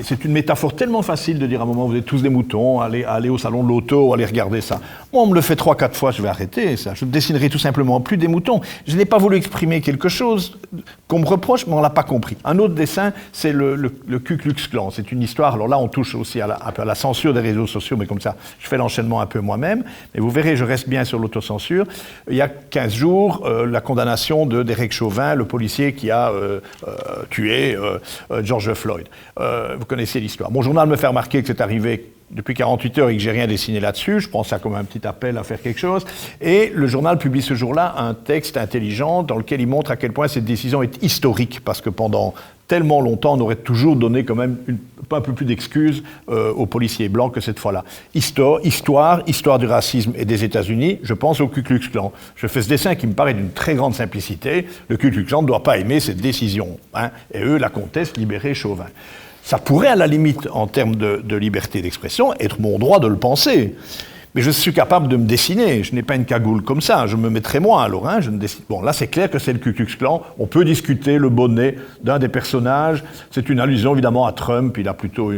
c'est une métaphore tellement facile de dire à un moment, vous êtes tous des moutons, allez au salon de l'auto, allez regarder ça. Moi, on me le fait 3-4 fois, je vais arrêter ça. Je ne dessinerai tout simplement plus des moutons. Je n'ai pas voulu exprimer quelque chose qu'on me reproche, mais on ne l'a pas compris. Un autre dessin, c'est le Ku Klux Klan. C'est une histoire, alors là, on touche aussi un peu à la censure des réseaux sociaux, mais comme ça, je fais l'enchaînement un peu moi-même. Mais vous verrez, je reste bien sur l'autocensure. Il y a 15 jours, la condamnation de Derek Chauvin, le policier qui a tué George Floyd. Vous connaissez l'histoire. Mon journal me fait remarquer que c'est arrivé depuis 48 heures et que j'ai rien dessiné là-dessus. Je prends ça comme un petit appel à faire quelque chose. Et le journal publie ce jour-là un texte intelligent dans lequel il montre à quel point cette décision est historique, parce que pendant tellement longtemps, on aurait toujours donné quand même un peu plus d'excuses aux policiers blancs que cette fois-là. Histoire du racisme et des États-Unis, je pense au Ku Klux Klan. Je fais ce dessin qui me paraît d'une très grande simplicité. Le Ku Klux Klan ne doit pas aimer cette décision. Hein, et eux la contestent, libérer Chauvin. Ça pourrait, à la limite, en termes de liberté d'expression, être mon droit de le penser. Mais je suis capable de me dessiner. Je n'ai pas une cagoule comme ça. Je me mettrai moi, alors. Hein, je ne dessine... Bon, là, c'est clair que c'est le Ku Klux Klan. On peut discuter le bonnet d'un des personnages. C'est une allusion, évidemment, à Trump. Il a plutôt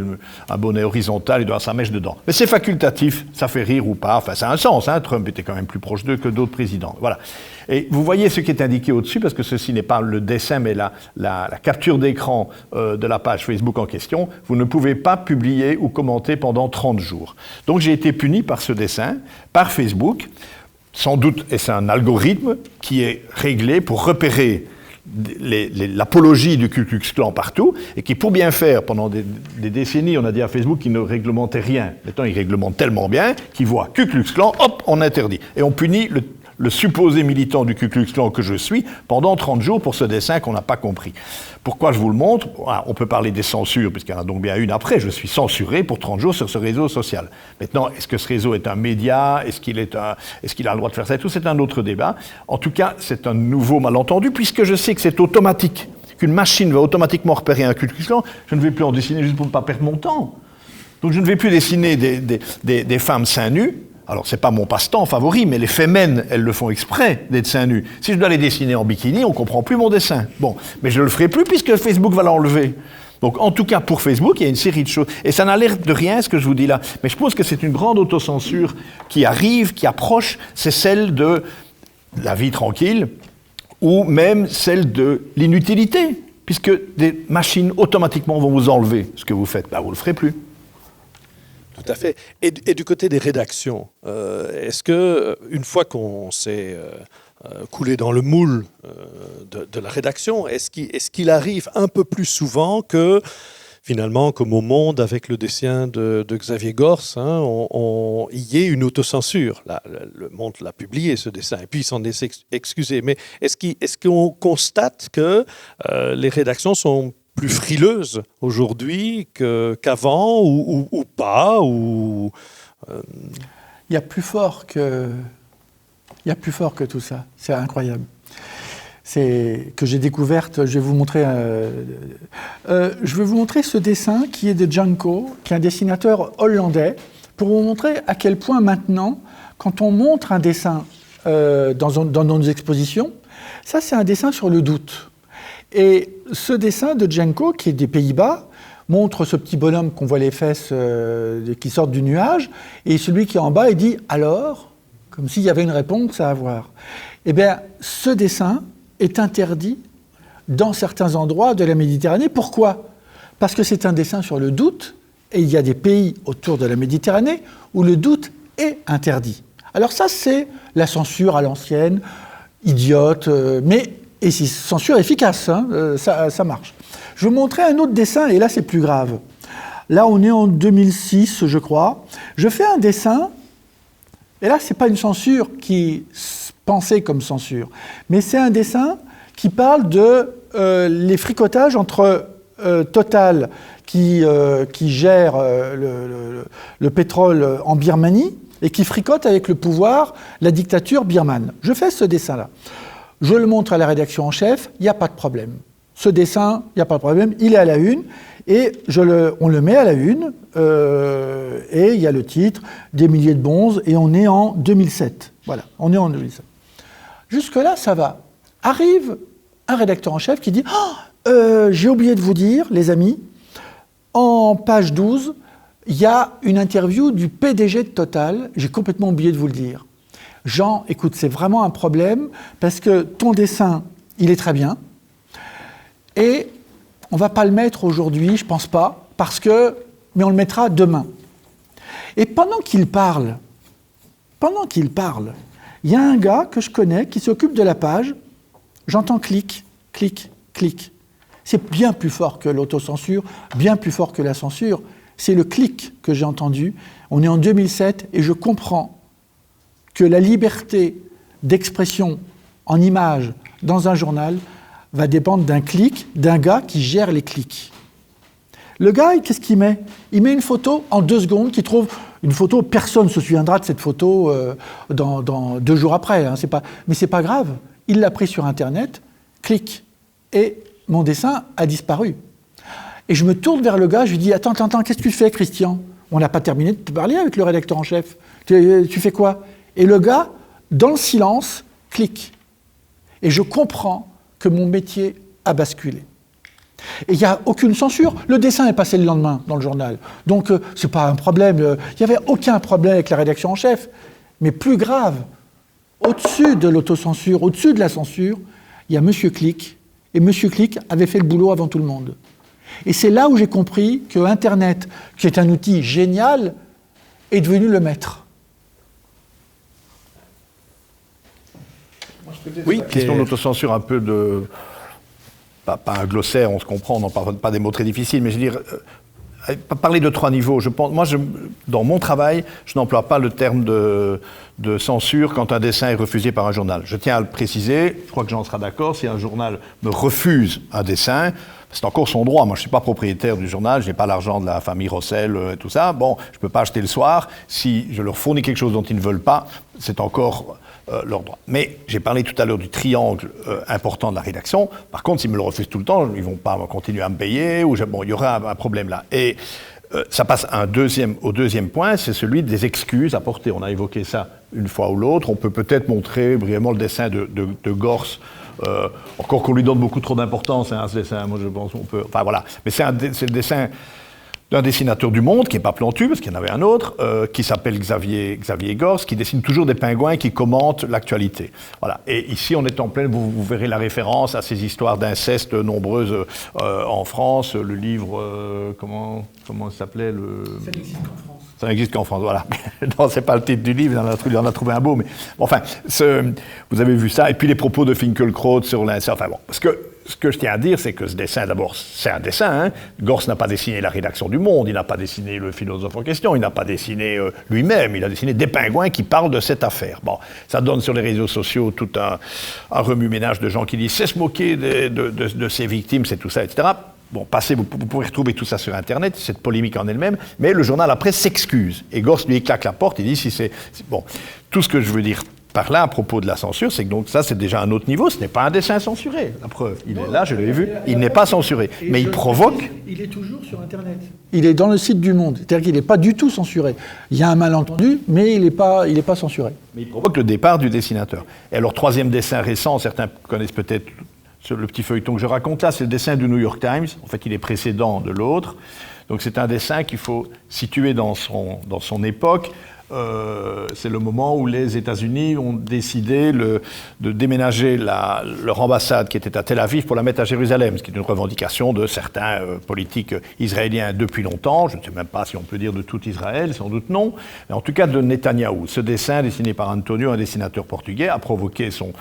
un bonnet horizontal. Il doit avoir sa mèche dedans. Mais c'est facultatif. Ça fait rire ou pas. Enfin, ça a un sens. Hein. Trump était quand même plus proche d'eux que d'autres présidents. Voilà. Et vous voyez ce qui est indiqué au-dessus, parce que ceci n'est pas le dessin, mais la capture d'écran de la page Facebook en question. Vous ne pouvez pas publier ou commenter pendant 30 jours. Donc, j'ai été puni par ce dessin, par Facebook. Sans doute, et c'est un algorithme qui est réglé pour repérer l'apologie du Ku Klux Klan partout, et qui, pour bien faire, pendant des décennies, on a dit à Facebook qu'il ne réglementait rien. Maintenant, il réglemente tellement bien qu'il voit Ku Klux Klan, hop, on interdit. Et on punit le supposé militant du Ku Klux Klan que je suis pendant 30 jours pour ce dessin qu'on n'a pas compris. Pourquoi je vous le montre? On peut parler des censures, puisqu'il y en a donc bien une après. Je suis censuré pour 30 jours sur ce réseau social. Maintenant, est-ce que ce réseau est un média? Est-ce qu'il a le droit de faire ça? Tout, c'est un autre débat. En tout cas, c'est un nouveau malentendu, puisque je sais que c'est automatique, qu'une machine va automatiquement repérer un Ku Klux Klan. Je ne vais plus en dessiner juste pour ne pas perdre mon temps. Donc je ne vais plus dessiner des femmes seins nus. Alors, c'est pas mon passe-temps favori, mais les fémènes, elles le font exprès d'être seins nus. Si je dois les dessiner en bikini, on comprend plus mon dessin. Bon, mais je le ferai plus puisque Facebook va l'enlever. Donc, en tout cas, pour Facebook, il y a une série de choses. Et ça n'a l'air de rien, ce que je vous dis là. Mais je pense que c'est une grande autocensure qui arrive, qui approche. C'est celle de la vie tranquille, ou même celle de l'inutilité, puisque des machines automatiquement vont vous enlever ce que vous faites. Vous ne le ferez plus. Tout à fait. Et du côté des rédactions, est-ce que une fois qu'on s'est coulé dans le moule de la rédaction, est-ce qu'il arrive un peu plus souvent que finalement, comme au Monde avec le dessin de Xavier Gors, il y ait une autocensure. Le Monde l'a publié, ce dessin, et puis il s'en est excusé. Mais est-ce qu'on constate que les rédactions sont plus frileuses aujourd'hui qu'avant, ou pas ou, Il y a plus fort que tout ça. C'est incroyable. C'est que j'ai découverte. Je vais vous montrer. Je vais vous montrer ce dessin qui est de Janko, qui est un dessinateur hollandais, pour vous montrer à quel point maintenant, quand on montre un dessin dans nos expositions, ça c'est un dessin sur le doute. Et ce dessin de Janko, qui est des Pays-Bas, montre ce petit bonhomme qu'on voit les fesses qui sortent du nuage, et celui qui est en bas, il dit « alors ?» comme s'il y avait une réponse à avoir. Eh bien, ce dessin est interdit dans certains endroits de la Méditerranée. Pourquoi ? Parce que c'est un dessin sur le doute, et il y a des pays autour de la Méditerranée où le doute est interdit. Alors ça, c'est la censure à l'ancienne, idiote, et c'est censure efficace, ça marche. Je vais vous montrer un autre dessin, et là, c'est plus grave. Là, on est en 2006, je crois. Je fais un dessin, et là, ce n'est pas une censure qui est pensée comme censure, mais c'est un dessin qui parle de les fricotages entre Total, qui gère le pétrole en Birmanie, et qui fricote avec le pouvoir, la dictature birmane. Je fais ce dessin-là. Je le montre à la rédaction en chef, il n'y a pas de problème. Ce dessin, il n'y a pas de problème, il est à la une, et on le met à la une, et il y a le titre, des milliers de bonzes, et on est en 2007. Voilà, on est en 2007. Jusque-là, ça va. Arrive un rédacteur en chef qui dit « j'ai oublié de vous dire, les amis, en page 12, il y a une interview du PDG de Total, j'ai complètement oublié de vous le dire. Jean, écoute, c'est vraiment un problème, parce que ton dessin, il est très bien, et on ne va pas le mettre aujourd'hui, je ne pense pas, mais on le mettra demain. » Et pendant qu'il parle, il y a un gars que je connais qui s'occupe de la page, j'entends clic, clic, clic. C'est bien plus fort que l'autocensure, bien plus fort que la censure. C'est le clic que j'ai entendu. On est en 2007 et je comprends que la liberté d'expression en image dans un journal va dépendre d'un clic, d'un gars qui gère les clics. Le gars, qu'est-ce qu'il met ? Il met une photo en 2 secondes, qui trouve une photo, personne ne se souviendra de cette photo dans 2 jours après, mais c'est pas grave. Il l'a pris sur Internet, clic, et mon dessin a disparu. Et je me tourne vers le gars, je lui dis « Attends, qu'est-ce que tu fais, Christian ? On n'a pas terminé de parler avec le rédacteur en chef. Tu fais quoi ?» Et le gars, dans le silence, clique. Et je comprends que mon métier a basculé. Et il n'y a aucune censure. Le dessin est passé le lendemain dans le journal. Donc, ce n'est pas un problème. Il n'y avait aucun problème avec la rédaction en chef. Mais plus grave, au-dessus de l'autocensure, au-dessus de la censure, il y a Monsieur Click. Et Monsieur Click avait fait le boulot avant tout le monde. Et c'est là où j'ai compris que Internet, qui est un outil génial, est devenu le maître. Oui, question d'autocensure, un peu de... Pas un glossaire, on se comprend, on n'en parle pas des mots très difficiles, mais je veux dire, parler de 3 niveaux. Dans mon travail, je n'emploie pas le terme de censure quand un dessin est refusé par un journal. Je tiens à le préciser, je crois que Jean sera d'accord, si un journal me refuse un dessin, c'est encore son droit. Moi, je ne suis pas propriétaire du journal, je n'ai pas l'argent de la famille Rossel et tout ça. Bon, je ne peux pas acheter le soir. Si je leur fournis quelque chose dont ils ne veulent pas, c'est encore leur droit. Mais j'ai parlé tout à l'heure du triangle important de la rédaction. Par contre, s'ils me le refusent tout le temps, ils ne vont pas continuer à me payer, il y aura un problème là. Et ça passe au deuxième point, c'est celui des excuses apportées. On a évoqué ça une fois ou l'autre. On peut peut-être montrer brièvement le dessin de Gors Encore qu'on lui donne beaucoup trop d'importance à ce dessin, moi je pense qu'on peut... Enfin voilà, mais c'est le dessin d'un dessinateur du Monde, qui n'est pas Plantu, parce qu'il y en avait un autre, qui s'appelle Xavier Gors, qui dessine toujours des pingouins qui commentent l'actualité. Voilà. Et ici, on est en pleine, vous verrez la référence à ces histoires d'inceste nombreuses en France. Le livre, comment ça s'appelait Ça n'existe qu'en France. Ça n'existe qu'en France, voilà. Non, c'est pas le titre du livre, il en a trouvé un beau, mais... Enfin, vous avez vu ça, et puis les propos de Finkielkraut sur l'inceste, enfin bon, parce que ce que je tiens à dire, c'est que ce dessin, d'abord, c'est un dessin. Hein. Gors n'a pas dessiné la rédaction du Monde, il n'a pas dessiné le philosophe en question, il n'a pas dessiné lui-même, il a dessiné des pingouins qui parlent de cette affaire. Bon, ça donne sur les réseaux sociaux tout un remue-ménage de gens qui disent « c'est se moquer de ces victimes, c'est tout ça, etc. » Bon, vous pourrez retrouver tout ça sur Internet, cette polémique en elle-même, mais le journal après s'excuse. Et Gors lui claque la porte, il dit bon, tout ce que je veux dire par là, à propos de la censure, c'est que donc ça, c'est déjà un autre niveau. Ce n'est pas un dessin censuré, la preuve. Il est là, je l'ai vu, il n'est pas censuré. Mais il provoque... Il est toujours sur Internet. Il est dans le site du Monde. C'est-à-dire qu'il n'est pas du tout censuré. Il y a un malentendu, mais il n'est pas censuré. Mais il provoque le départ du dessinateur. Et alors, troisième dessin récent, certains connaissent peut-être le petit feuilleton que je raconte là, c'est le dessin du New York Times. En fait, il est précédent de l'autre. Donc, c'est un dessin qu'il faut situer dans son époque. C'est le moment où les États-Unis ont décidé de déménager leur ambassade qui était à Tel Aviv pour la mettre à Jérusalem, ce qui est une revendication de certains politiques israéliens depuis longtemps. Je ne sais même pas si on peut dire de tout Israël, sans doute non, mais en tout cas de Netanyahou. Ce dessin, dessiné par Antonio, un dessinateur portugais, a provoqué son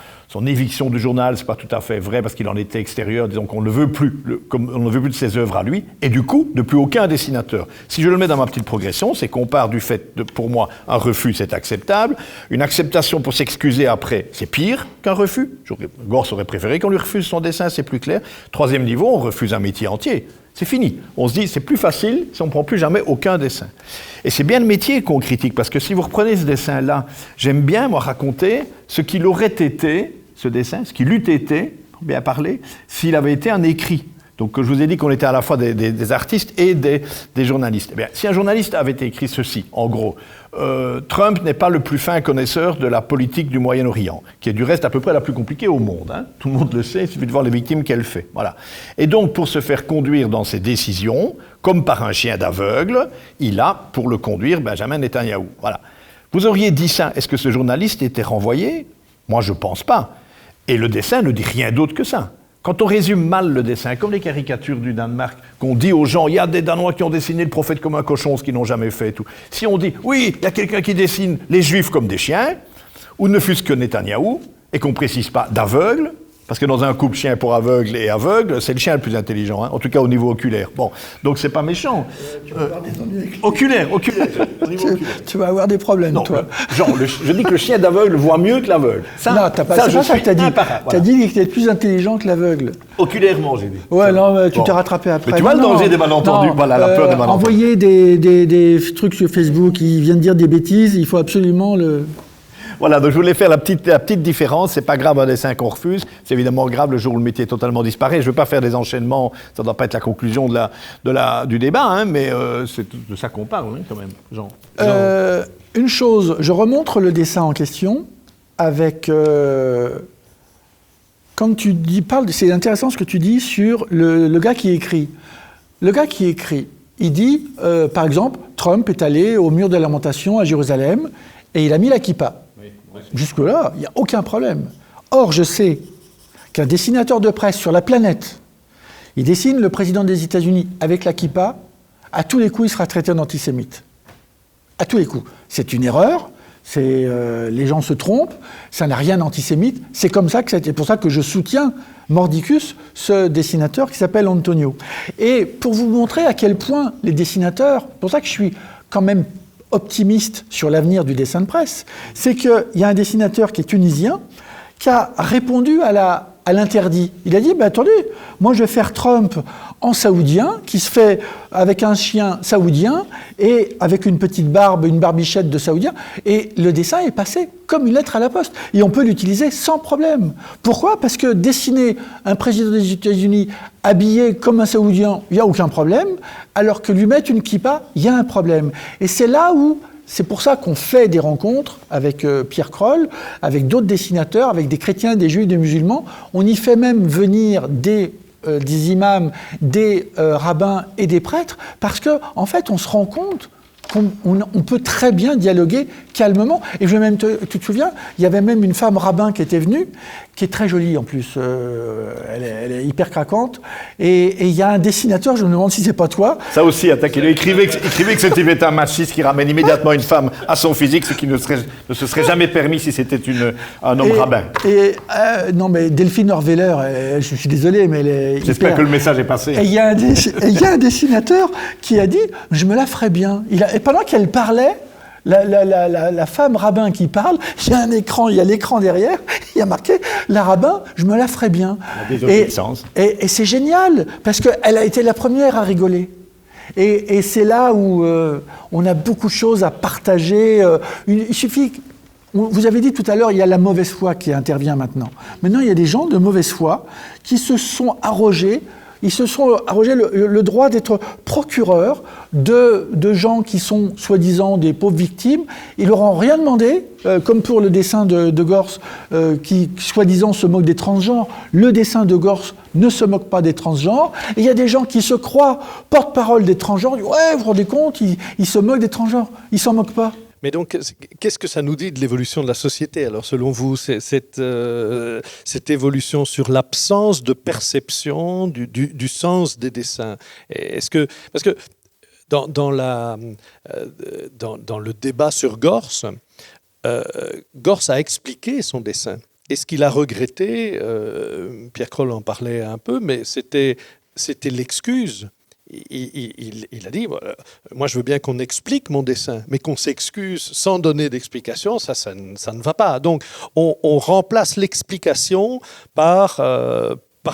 éviction du journal. C'est pas tout à fait vrai parce qu'il en était extérieur, disons qu'on ne veut plus, on ne veut plus de ses œuvres à lui, et du coup, de plus aucun dessinateur. Si je le mets dans ma petite progression, c'est qu'on part du fait de, pour moi, un refus, c'est acceptable. Une acceptation pour s'excuser après, c'est pire qu'un refus. Gors aurait préféré qu'on lui refuse son dessin, c'est plus clair. Troisième niveau, on refuse un métier entier. C'est fini. On se dit, c'est plus facile si on ne prend plus jamais aucun dessin. Et c'est bien le métier qu'on critique, parce que si vous reprenez ce dessin-là, j'aime bien, moi, raconter ce qu'il aurait été, ce dessin, ce qu'il eût été, pour bien parler, s'il avait été un écrit. Donc, je vous ai dit qu'on était à la fois des artistes et des journalistes. Eh bien, si un journaliste avait écrit ceci, en gros, Trump n'est pas le plus fin connaisseur de la politique du Moyen-Orient, qui est du reste à peu près la plus compliquée au monde. Hein. Tout le monde le sait, il suffit de voir les victimes qu'elle fait. Voilà. Et donc, pour se faire conduire dans ses décisions, comme par un chien d'aveugle, il a, pour le conduire, Benjamin Netanyahou. Voilà. Vous auriez dit ça, est-ce que ce journaliste était renvoyé? Moi, je ne pense pas. Et le dessin ne dit rien d'autre que ça. Quand on résume mal le dessin, comme les caricatures du Danemark, qu'on dit aux gens, il y a des Danois qui ont dessiné le prophète comme un cochon, ce qu'ils n'ont jamais fait et tout. Si on dit, oui, il y a quelqu'un qui dessine les Juifs comme des chiens, ou ne fût-ce que Netanyahou, et qu'on ne précise pas d'aveugle, parce que dans un couple chien pour aveugle et aveugle, c'est le chien le plus intelligent, hein, en tout cas au niveau oculaire. Bon, donc c'est pas méchant. Tu vas avoir des ennuis avec oculaire. Tu vas avoir des problèmes, non, toi. Je dis que le chien d'aveugle voit mieux que l'aveugle. Non, c'est pas ça que t'as dit. T'as dit qu'il était plus intelligent que l'aveugle. Oculairement, j'ai dit. Ouais, non, mais tu t'es rattrapé après. Mais tu vois le danger des malentendus, voilà, la peur des malentendus. Envoyer des trucs sur Facebook qui viennent dire des bêtises, il faut absolument le... Voilà, donc je voulais faire la petite différence. C'est pas grave un dessin qu'on refuse. C'est évidemment grave le jour où le métier totalement disparaît. Je veux pas faire des enchaînements. Ça ne doit pas être la conclusion du débat, hein, mais c'est de ça qu'on parle, hein, quand même. Jean. Une chose, je remontre le dessin en question avec... quand tu parles, c'est intéressant ce que tu dis sur le gars qui écrit. Le gars qui écrit, il dit, par exemple, Trump est allé au mur de lamentation à Jérusalem et il a mis la kippa. Jusque-là, il n'y a aucun problème. Or, je sais qu'un dessinateur de presse sur la planète, il dessine le président des États-Unis avec la kippa, à tous les coups, il sera traité d'antisémite. À tous les coups. C'est une erreur, les gens se trompent, ça n'a rien d'antisémite, c'est comme ça que c'est pour ça que je soutiens Mordicus, ce dessinateur qui s'appelle Antonio. Et pour vous montrer à quel point les dessinateurs, pour ça que je suis quand même optimiste sur l'avenir du dessin de presse, c'est qu'il y a un dessinateur qui est tunisien qui a répondu à l'interdit. Il a dit, attendez, moi je vais faire Trump en saoudien, qui se fait avec un chien saoudien et avec une petite barbe, une barbichette de saoudien, et le dessin est passé comme une lettre à la poste. Et on peut l'utiliser sans problème. Pourquoi? Parce que dessiner un président des États-Unis habillé comme un saoudien, il n'y a aucun problème, alors que lui mettre une kippa, il y a un problème. Et c'est là où c'est pour ça qu'on fait des rencontres avec Pierre Kroll, avec d'autres dessinateurs, avec des chrétiens, des juifs, des musulmans. On y fait même venir des imams, des rabbins et des prêtres, parce qu'en fait, on se rend compte qu'on peut très bien dialoguer calmement. Et tu te souviens, il y avait même une femme rabbin qui était venue, qui est très jolie en plus, elle est hyper craquante, et il y a un dessinateur, je me demande si c'est pas toi. Ça aussi, attaquez-le. Écrivez que ce type est un machiste qui ramène immédiatement une femme à son physique, ce qui ne se serait jamais permis si c'était un homme rabbin. Non, mais Delphine Orveller, je suis désolé, mais elle est J'espère que le message est passé. Et il y a un dessinateur qui a dit « je me la ferais bien ». Et pendant qu'elle parlait, la femme rabbin qui parle, il y a un écran, il y a l'écran derrière, il y a marqué « la rabbin, je me la ferais bien ». Et c'est génial, parce qu'elle a été la première à rigoler. Et c'est là où on a beaucoup de choses à partager. Il suffit... Vous avez dit tout à l'heure, il y a la mauvaise foi qui intervient maintenant. Maintenant, il y a des gens de mauvaise foi qui se sont arrogés le droit d'être procureurs de gens qui sont soi-disant des pauvres victimes. Ils leur ont rien demandé, comme pour le dessin de Gorce, qui soi-disant se moque des transgenres. Le dessin de Gorce ne se moque pas des transgenres. Et il y a des gens qui se croient porte-parole des transgenres. Ouais, vous vous rendez compte, ils se moquent des transgenres. Ils s'en moquent pas. Mais donc, qu'est-ce que ça nous dit de l'évolution de la société? Alors, selon vous, cette évolution sur l'absence de perception du sens des dessins. Est-ce que, parce que dans le débat sur Gorce, Gorce a expliqué son dessin. Et ce qu'il a regretté, Pierre Kroll en parlait un peu, mais c'était l'excuse. Il a dit, moi je veux bien qu'on explique mon dessin, mais qu'on s'excuse sans donner d'explication, ça ne va pas. Donc on remplace l'explication par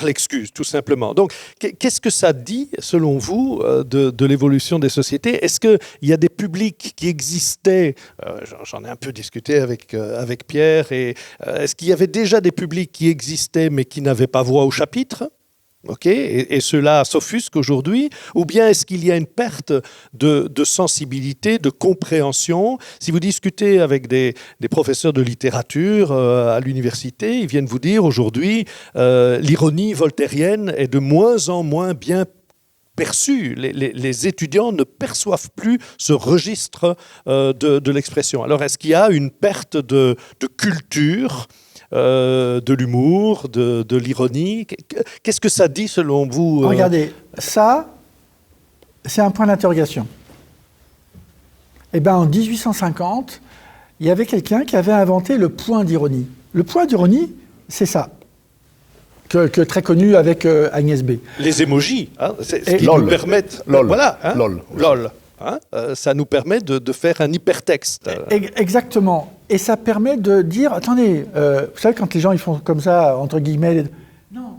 l'excuse, tout simplement. Donc qu'est-ce que ça dit, selon vous, de l'évolution des sociétés? Est-ce qu'il y a des publics qui existaient, j'en ai un peu discuté avec Pierre, et est-ce qu'il y avait déjà des publics qui existaient mais qui n'avaient pas voix au chapitre? Et cela s'offusque aujourd'hui, ou bien est-ce qu'il y a une perte de sensibilité, de compréhension? Si vous discutez avec des professeurs de littérature à l'université, ils viennent vous dire aujourd'hui l'ironie voltairienne est de moins en moins bien perçue. Les étudiants ne perçoivent plus ce registre de l'expression. Alors est-ce qu'il y a une perte de culture, de l'humour, de l'ironie? Qu'est-ce que ça dit selon vous? Regardez, ça, c'est un point d'interrogation. Eh bien, en 1850, il y avait quelqu'un qui avait inventé le point d'ironie. Le point d'ironie, c'est ça, que très connu avec Agnès B. Les émojis, c'est ce qui nous permettent... LOL. Voilà, LOL. Ça nous permet de faire un hypertexte. Exactement. Et ça permet de dire, attendez, vous savez, quand les gens ils font comme ça, entre guillemets, non,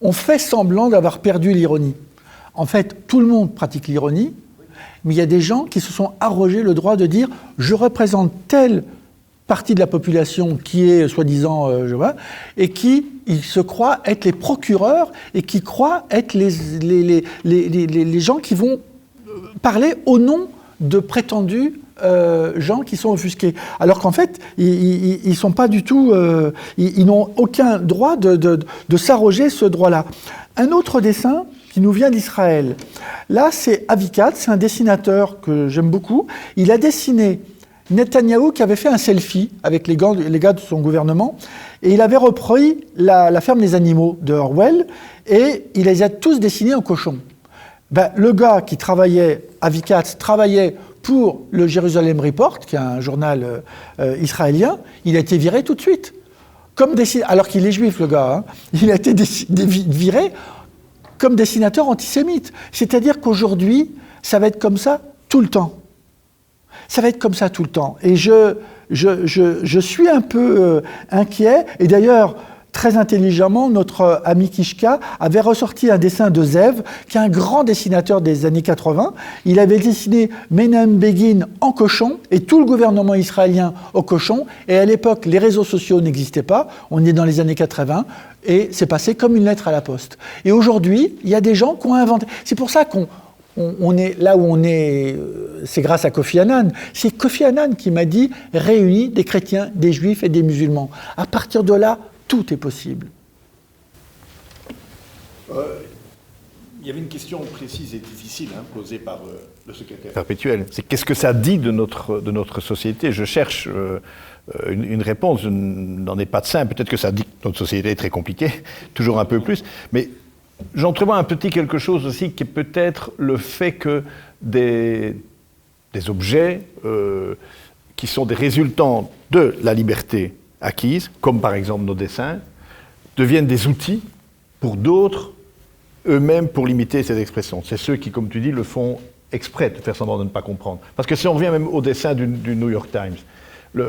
on fait semblant d'avoir perdu l'ironie. En fait, tout le monde pratique l'ironie, mais il y a des gens qui se sont arrogés le droit de dire « je représente telle partie de la population qui est soi-disant, et qui ils se croient être les procureurs et qui croient être les gens qui vont parler au nom de prétendus gens qui sont offusqués. Alors qu'en fait, ils sont pas du tout... ils n'ont aucun droit de s'arroger ce droit-là. Un autre dessin qui nous vient d'Israël. Là, c'est Avikat, c'est un dessinateur que j'aime beaucoup. Il a dessiné Netanyahou qui avait fait un selfie avec les gars de son gouvernement, et il avait repris la ferme des animaux de Orwell, et il les a tous dessinés en cochons. Le gars qui travaillait, Avikat, travaillait pour le Jerusalem Report, qui est un journal israélien. Il a été viré tout de suite. Alors qu'il est juif, le gars. Il a été viré comme dessinateur antisémite. C'est-à-dire qu'aujourd'hui, ça va être comme ça tout le temps. Ça va être comme ça tout le temps. Et je suis un peu inquiet. Et d'ailleurs, très intelligemment, notre ami Kishka avait ressorti un dessin de Zev, qui est un grand dessinateur des années 80. Il avait dessiné Menahem Begin en cochon, et tout le gouvernement israélien au cochon. Et à l'époque, les réseaux sociaux n'existaient pas. On est dans les années 80. Et c'est passé comme une lettre à la poste. Et aujourd'hui, il y a des gens qui ont inventé. C'est pour ça qu'on on est là où on est, c'est grâce à Kofi Annan. C'est Kofi Annan qui m'a dit « réunis des chrétiens, des juifs et des musulmans ». À partir de là, tout est possible. Il y avait une question précise et difficile posée par le secrétaire perpétuel. C'est qu'est-ce que ça dit de notre société? Je cherche une réponse, je n'en ai pas de simple. Peut-être que ça dit que notre société est très compliquée, toujours un peu plus. Mais j'entrevois un petit quelque chose aussi qui est peut-être le fait que des objets qui sont des résultants de la liberté acquise, comme par exemple nos dessins, deviennent des outils pour d'autres, eux-mêmes, pour limiter ces expressions. C'est ceux qui, comme tu dis, le font exprès de faire semblant de ne pas comprendre. Parce que si on revient même au dessin du New York Times, il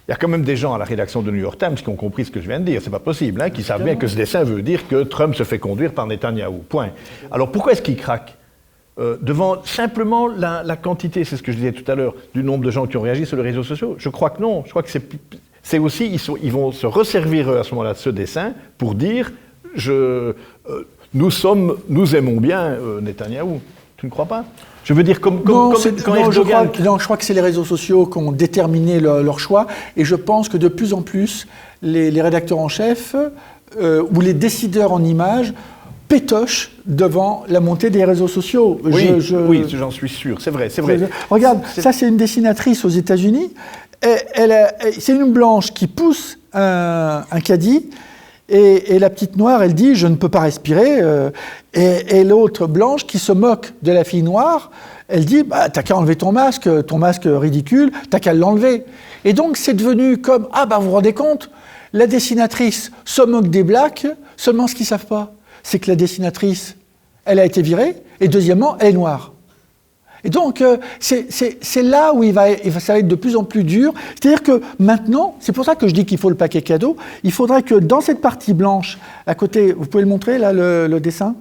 y a quand même des gens à la rédaction du New York Times qui ont compris ce que je viens de dire, c'est pas possible, qui savent bien que ce dessin veut dire que Trump se fait conduire par Netanyahou, point. Alors pourquoi est-ce qu'ils craquent devant simplement la quantité, c'est ce que je disais tout à l'heure, du nombre de gens qui ont réagi sur les réseaux sociaux? Je crois que non, je crois que c'est aussi, ils vont se resservir à ce moment-là de ce dessin pour dire nous aimons bien Netanyahou. Tu ne crois pas? Je veux dire, comme je crois que c'est les réseaux sociaux qui ont déterminé leur choix, et je pense que de plus en plus, les rédacteurs en chef ou les décideurs en images pétochent devant la montée des réseaux sociaux. Oui, j'en suis sûr, c'est vrai. Regarde, ça c'est une dessinatrice aux États-Unis. C'est une blanche qui pousse un caddie. Et la petite noire, elle dit « je ne peux pas respirer ». Et l'autre blanche qui se moque de la fille noire, elle dit bah, « t'as qu'à enlever ton masque ridicule, t'as qu'à l'enlever ». Et donc c'est devenu comme « ah bah vous vous rendez compte, la dessinatrice se moque des blacks, seulement ce qu'ils ne savent pas, c'est que la dessinatrice, elle a été virée, et deuxièmement, elle est noire ». Et donc, c'est là où ça va être de plus en plus dur. C'est-à-dire que maintenant, c'est pour ça que je dis qu'il faut le paquet cadeau, il faudrait que dans cette partie blanche, à côté, vous pouvez le montrer là, le dessin,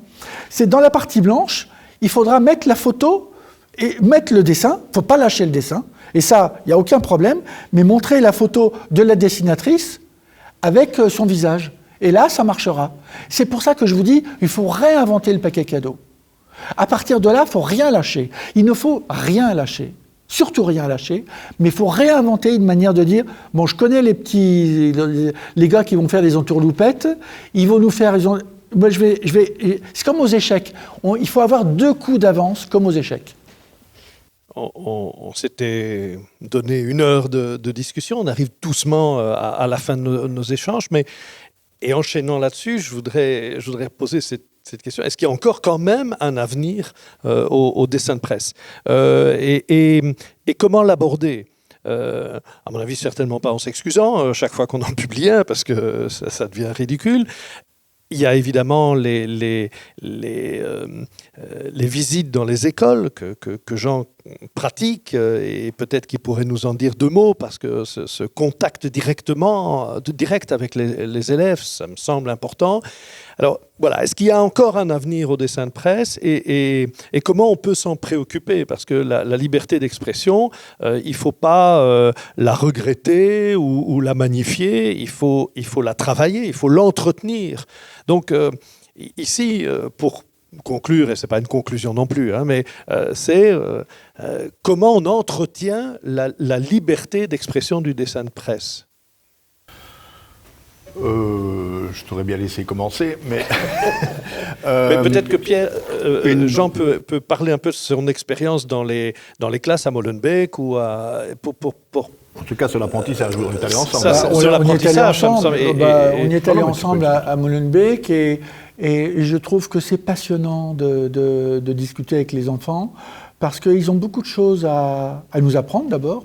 c'est dans la partie blanche, il faudra mettre la photo et mettre le dessin, il ne faut pas lâcher le dessin, et ça, il n'y a aucun problème, mais montrer la photo de la dessinatrice avec son visage. Et là, ça marchera. C'est pour ça que je vous dis, il faut réinventer le paquet cadeau. À partir de là, il ne faut rien lâcher. Il ne faut rien lâcher, surtout rien lâcher, mais il faut réinventer une manière de dire « bon, je connais les gars qui vont faire des entourloupettes, ils vont nous faire... Moi, c'est comme aux échecs. Il faut avoir 2 coups d'avance, comme aux échecs. » On s'était donné 1 heure de discussion, on arrive doucement à la fin de nos échanges, et enchaînant là-dessus, je voudrais poser cette question. Est-ce qu'il y a encore quand même un avenir au dessin de presse et comment l'aborder à mon avis, certainement pas en s'excusant chaque fois qu'on en publie un, parce que ça devient ridicule. Il y a évidemment les visites dans les écoles que Jean pratique, et peut-être qu'il pourrait nous en dire 2 mots, parce que ce contact direct avec les élèves, ça me semble important. Alors voilà, est-ce qu'il y a encore un avenir au dessin de presse et comment on peut s'en préoccuper? Parce que la liberté d'expression, il ne faut pas la regretter ou la magnifier, il faut la travailler, il faut l'entretenir. Donc ici, pour conclure, et ce n'est pas une conclusion non plus, mais c'est comment on entretient la liberté d'expression du dessin de presse. Je t'aurais bien laissé commencer, mais... mais peut-être que Jean peut parler un peu de son expérience dans les classes à Molenbeek ou En tout cas, sur l'apprentissage, on est allés ensemble. On y est allés ensemble à Molenbeek, et je trouve que c'est passionnant de discuter avec les enfants, parce qu'ils ont beaucoup de choses à nous apprendre d'abord.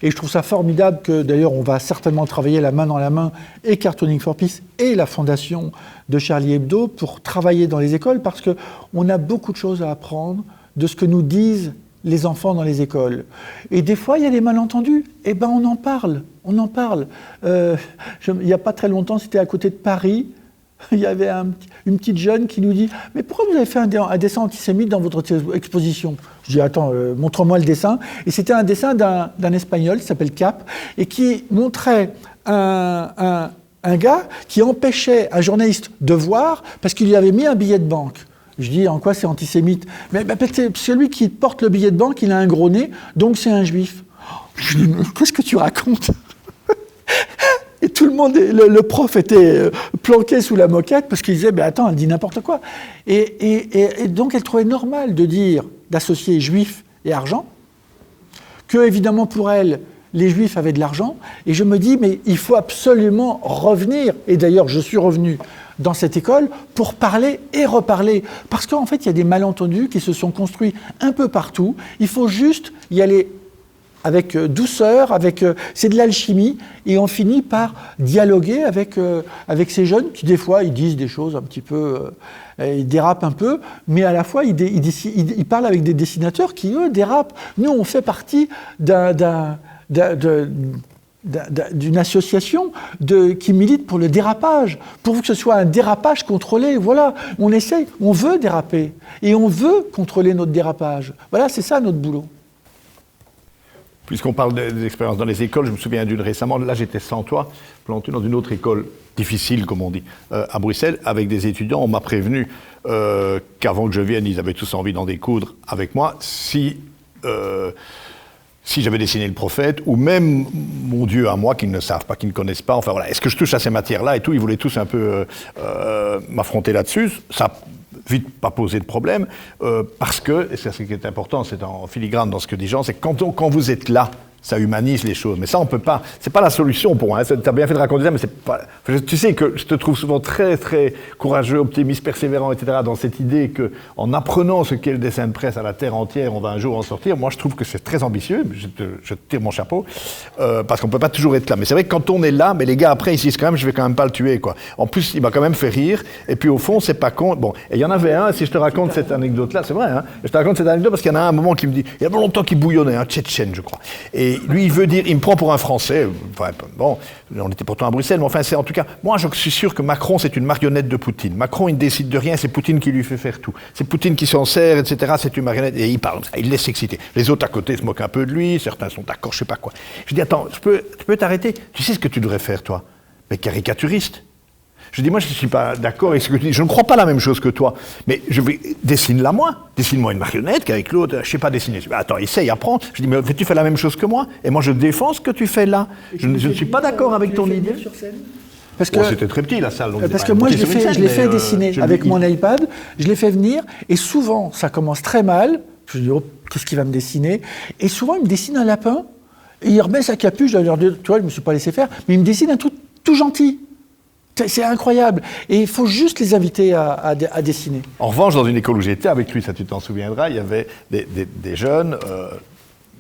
Et je trouve ça formidable que, d'ailleurs, on va certainement travailler la main dans la main, et Cartooning for Peace et la fondation de Charlie Hebdo, pour travailler dans les écoles, parce qu'on a beaucoup de choses à apprendre de ce que nous disent les enfants dans les écoles. Et des fois, il y a des malentendus. Eh bien, on en parle. Il n'y a pas très longtemps, c'était à côté de Paris. Il y avait une petite jeune qui nous dit « Mais pourquoi vous avez fait un dessin antisémite dans votre exposition ?» Je dis « Attends, montre-moi le dessin. » Et c'était un dessin d'un Espagnol qui s'appelle Cap, et qui montrait un gars qui empêchait un journaliste de voir parce qu'il lui avait mis un billet de banque. Je dis, en quoi c'est antisémite? Mais c'est celui qui porte le billet de banque, il a un gros nez, donc c'est un juif. Je dis, qu'est-ce que tu racontes? Et tout le monde, le prof était planqué sous la moquette parce qu'il disait, mais attends, elle dit n'importe quoi. Et donc elle trouvait normal d'associer juif et argent, que évidemment pour elle, les juifs avaient de l'argent. Et je me dis, mais il faut absolument revenir. Et d'ailleurs, je suis revenu dans cette école pour parler et reparler. Parce qu'en fait, il y a des malentendus qui se sont construits un peu partout. Il faut juste y aller avec douceur, c'est de l'alchimie, et on finit par dialoguer avec ces jeunes qui, des fois, ils disent des choses un petit peu, ils dérapent un peu, mais à la fois, ils parlent avec des dessinateurs qui, eux, dérapent. Nous, on fait partie d'une association qui milite pour le dérapage, pour que ce soit un dérapage contrôlé. Voilà, on essaye, on veut déraper, et on veut contrôler notre dérapage. Voilà, c'est ça notre boulot. Puisqu'on parle des expériences dans les écoles, je me souviens d'une récemment, là j'étais sans toi, planté dans une autre école difficile, comme on dit, à Bruxelles, avec des étudiants. On m'a prévenu qu'avant que je vienne, ils avaient tous envie d'en découdre avec moi, si j'avais dessiné le prophète, ou même mon Dieu à moi, qu'ils ne savent pas, qu'ils ne connaissent pas. Enfin voilà, est-ce que je touche à ces matières-là et tout? Ils voulaient tous un peu m'affronter là-dessus. Ça vite pas poser de problème, parce que, et c'est ce qui est important, c'est en filigrane dans ce que dit Jean, c'est que quand vous êtes là, ça humanise les choses. Mais ça, on peut pas, c'est pas la solution pour moi. Hein. Tu as bien fait de raconter ça, mais c'est pas... Tu sais que je te trouve souvent très, très courageux, optimiste, persévérant, etc., dans cette idée qu'en apprenant ce qu'est le dessin de presse à la terre entière, on va un jour en sortir. Moi, je trouve que c'est très ambitieux. Je te tire mon chapeau, parce qu'on peut pas toujours être là. Mais c'est vrai que quand on est là, mais les gars, après, ils disent quand même, je vais quand même pas le tuer, quoi. En plus, il m'a quand même fait rire. Et puis, au fond, c'est pas con. Bon, et il y en avait un, si je te raconte cette anecdote-là, c'est vrai, hein. Je te raconte cette anecdote parce qu'il y en a un moment qui me dit, il y a pas longtemps qu'il bouillonnait, un Tchétchène, je crois. Et lui, il veut dire, il me prend pour un Français. Enfin, bon, on était pourtant à Bruxelles, mais enfin, c'est en tout cas, moi, je suis sûr que Macron, c'est une marionnette de Poutine. Macron, il ne décide de rien, c'est Poutine qui lui fait faire tout. C'est Poutine qui s'en sert, etc. C'est une marionnette, et il parle, il laisse s'exciter. Les autres à côté se moquent un peu de lui, certains sont d'accord, je sais pas quoi. Je dis, attends, tu peux t'arrêter? Tu sais ce que tu devrais faire, toi? Mais caricaturiste. Je dis, moi, je ne suis pas d'accord avec ce que tu dis. Je ne crois pas la même chose que toi. Mais dessine-la moi. Dessine-moi une marionnette qu'avec l'autre, je ne sais pas dessiner. Attends, essaye, apprends. Je dis, mais tu fais la même chose que moi. Et moi, je défends ce que tu fais là. Je ne suis pas d'accord avec ton idée. Parce que c'était très petit la salle. Parce que moi, je l'ai fait dessiner avec mon iPad. Je l'ai fait venir. Et souvent, ça commence très mal. Je dis, oh, qu'est-ce qu'il va me dessiner? Et souvent, il me dessine un lapin. Et il remet sa capuche. Tu vois, je ne me suis pas laissé faire. Mais il me dessine un truc tout gentil. C'est incroyable. Et il faut juste les inviter à dessiner. En revanche, dans une école où j'étais avec lui, ça tu t'en souviendras, il y avait des jeunes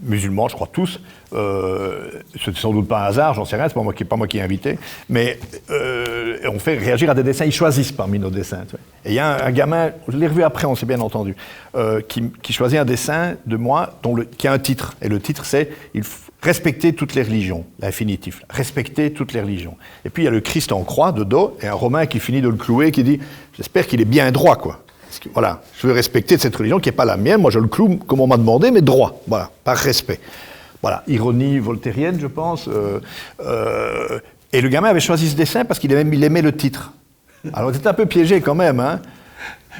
musulmans, je crois tous. C'était sans doute pas un hasard, j'en sais rien, c'est pas moi qui ai invité. Mais on fait réagir à des dessins, ils choisissent parmi nos dessins. Tu vois. Et il y a un gamin, je l'ai revu après, on s'est bien entendu, qui choisit un dessin de moi qui a un titre. Et le titre, c'est respecter toutes les religions, l'infinitif, respecter toutes les religions. Et puis il y a le Christ en croix de dos et un Romain qui finit de le clouer, qui dit « J'espère qu'il est bien droit, quoi. » Voilà, je veux respecter cette religion qui n'est pas la mienne, moi je le cloue comme on m'a demandé, mais droit, voilà, par respect. Voilà, ironie voltairienne, je pense. Et le gamin avait choisi ce dessin parce qu'il aimait le titre. Alors c'était un peu piégé quand même, hein.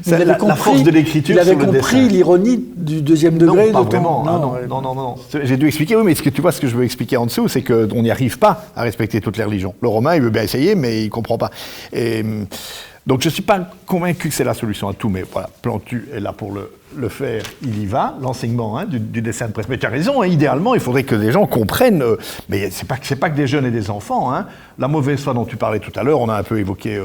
C'est la force de l'écriture. Il avait compris l'ironie du deuxième degré. Non, pas vraiment. Non. J'ai dû expliquer, oui, mais tu vois ce que je veux expliquer en dessous, c'est qu'on n'y arrive pas à respecter toutes les religions. Le Romain, il veut bien essayer, mais il ne comprend pas. Et, donc je ne suis pas convaincu que c'est la solution à tout, mais voilà, Plantu est là pour le faire, il y va, l'enseignement du dessin de presse. Mais tu as raison, hein, idéalement, il faudrait que les gens comprennent, mais c'est pas que des jeunes et des enfants. Hein. La mauvaise foi dont tu parlais tout à l'heure, on a un peu évoqué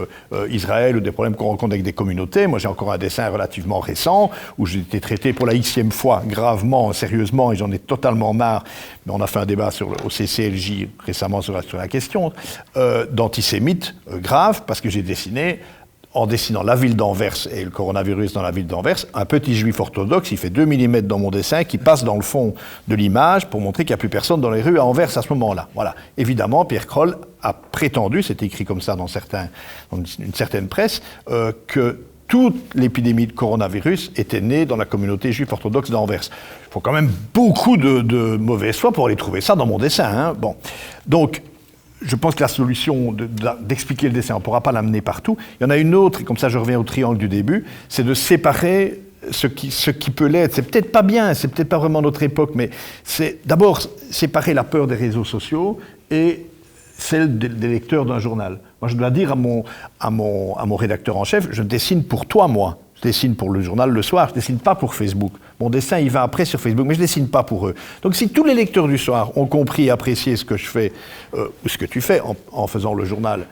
Israël ou des problèmes qu'on rencontre avec des communautés. Moi, j'ai encore un dessin relativement récent où j'ai été traité pour la Xème fois, gravement, sérieusement, et j'en ai totalement marre. Mais on a fait un débat au CCLJ récemment sur la question, d'antisémite grave, parce que j'ai dessiné, en dessinant la ville d'Anvers et le coronavirus dans la ville d'Anvers, un petit juif orthodoxe, il fait 2 mm dans mon dessin, qui passe dans le fond de l'image pour montrer qu'il n'y a plus personne dans les rues à Anvers à ce moment-là. Voilà. Évidemment, Pierre Kroll a prétendu, c'est écrit comme ça dans une certaine presse, que toute l'épidémie de coronavirus était née dans la communauté juive orthodoxe d'Anvers. Il faut quand même beaucoup de mauvaise foi pour aller trouver ça dans mon dessin. Hein. Bon. Donc, je pense que la solution d'expliquer le dessin, on ne pourra pas l'amener partout. Il y en a une autre, et comme ça je reviens au triangle du début, c'est de séparer ce qui peut l'être. C'est peut-être pas bien, c'est peut-être pas vraiment notre époque, mais c'est d'abord séparer la peur des réseaux sociaux et celle des lecteurs d'un journal. Moi, je dois dire à mon rédacteur en chef, je dessine pour toi, moi. Je dessine pour le journal le soir, je ne dessine pas pour Facebook. Mon dessin, il va après sur Facebook, mais je ne dessine pas pour eux. Donc si tous les lecteurs du soir ont compris et apprécié ce que je fais, ou ce que tu fais en faisant le journal,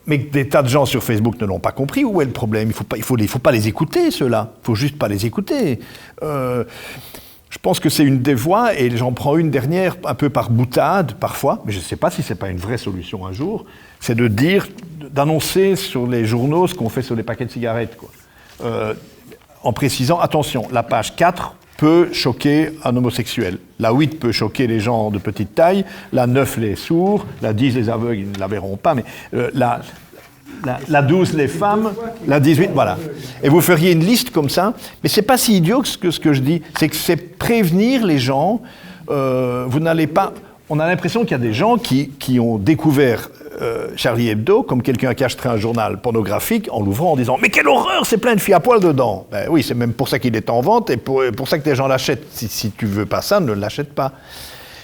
mais que des tas de gens sur Facebook ne l'ont pas compris, où est le problème ? Il faut pas les écouter, ceux-là. Il ne faut juste pas les écouter. Je pense que c'est une des voies, et j'en prends une dernière, un peu par boutade, parfois, mais je ne sais pas si ce n'est pas une vraie solution un jour, c'est de dire, d'annoncer sur les journaux ce qu'on fait sur les paquets de cigarettes, quoi. En précisant, attention, la page 4 peut choquer un homosexuel. La 8 peut choquer les gens de petite taille, la 9 les sourds, la 10 les aveugles, ils ne la verront pas, mais la 12 les femmes, la 18, voilà. Et vous feriez une liste comme ça, mais c'est pas si idiot que ce que je dis, c'est que c'est prévenir les gens, vous n'allez pas... On a l'impression qu'il y a des gens qui ont découvert Charlie Hebdo comme quelqu'un qui achèterait un journal pornographique en l'ouvrant en disant « Mais quelle horreur, c'est plein de filles à poil dedans !» Ben oui, c'est même pour ça qu'il est en vente et pour ça que les gens l'achètent. Si tu veux pas ça, ne l'achète pas.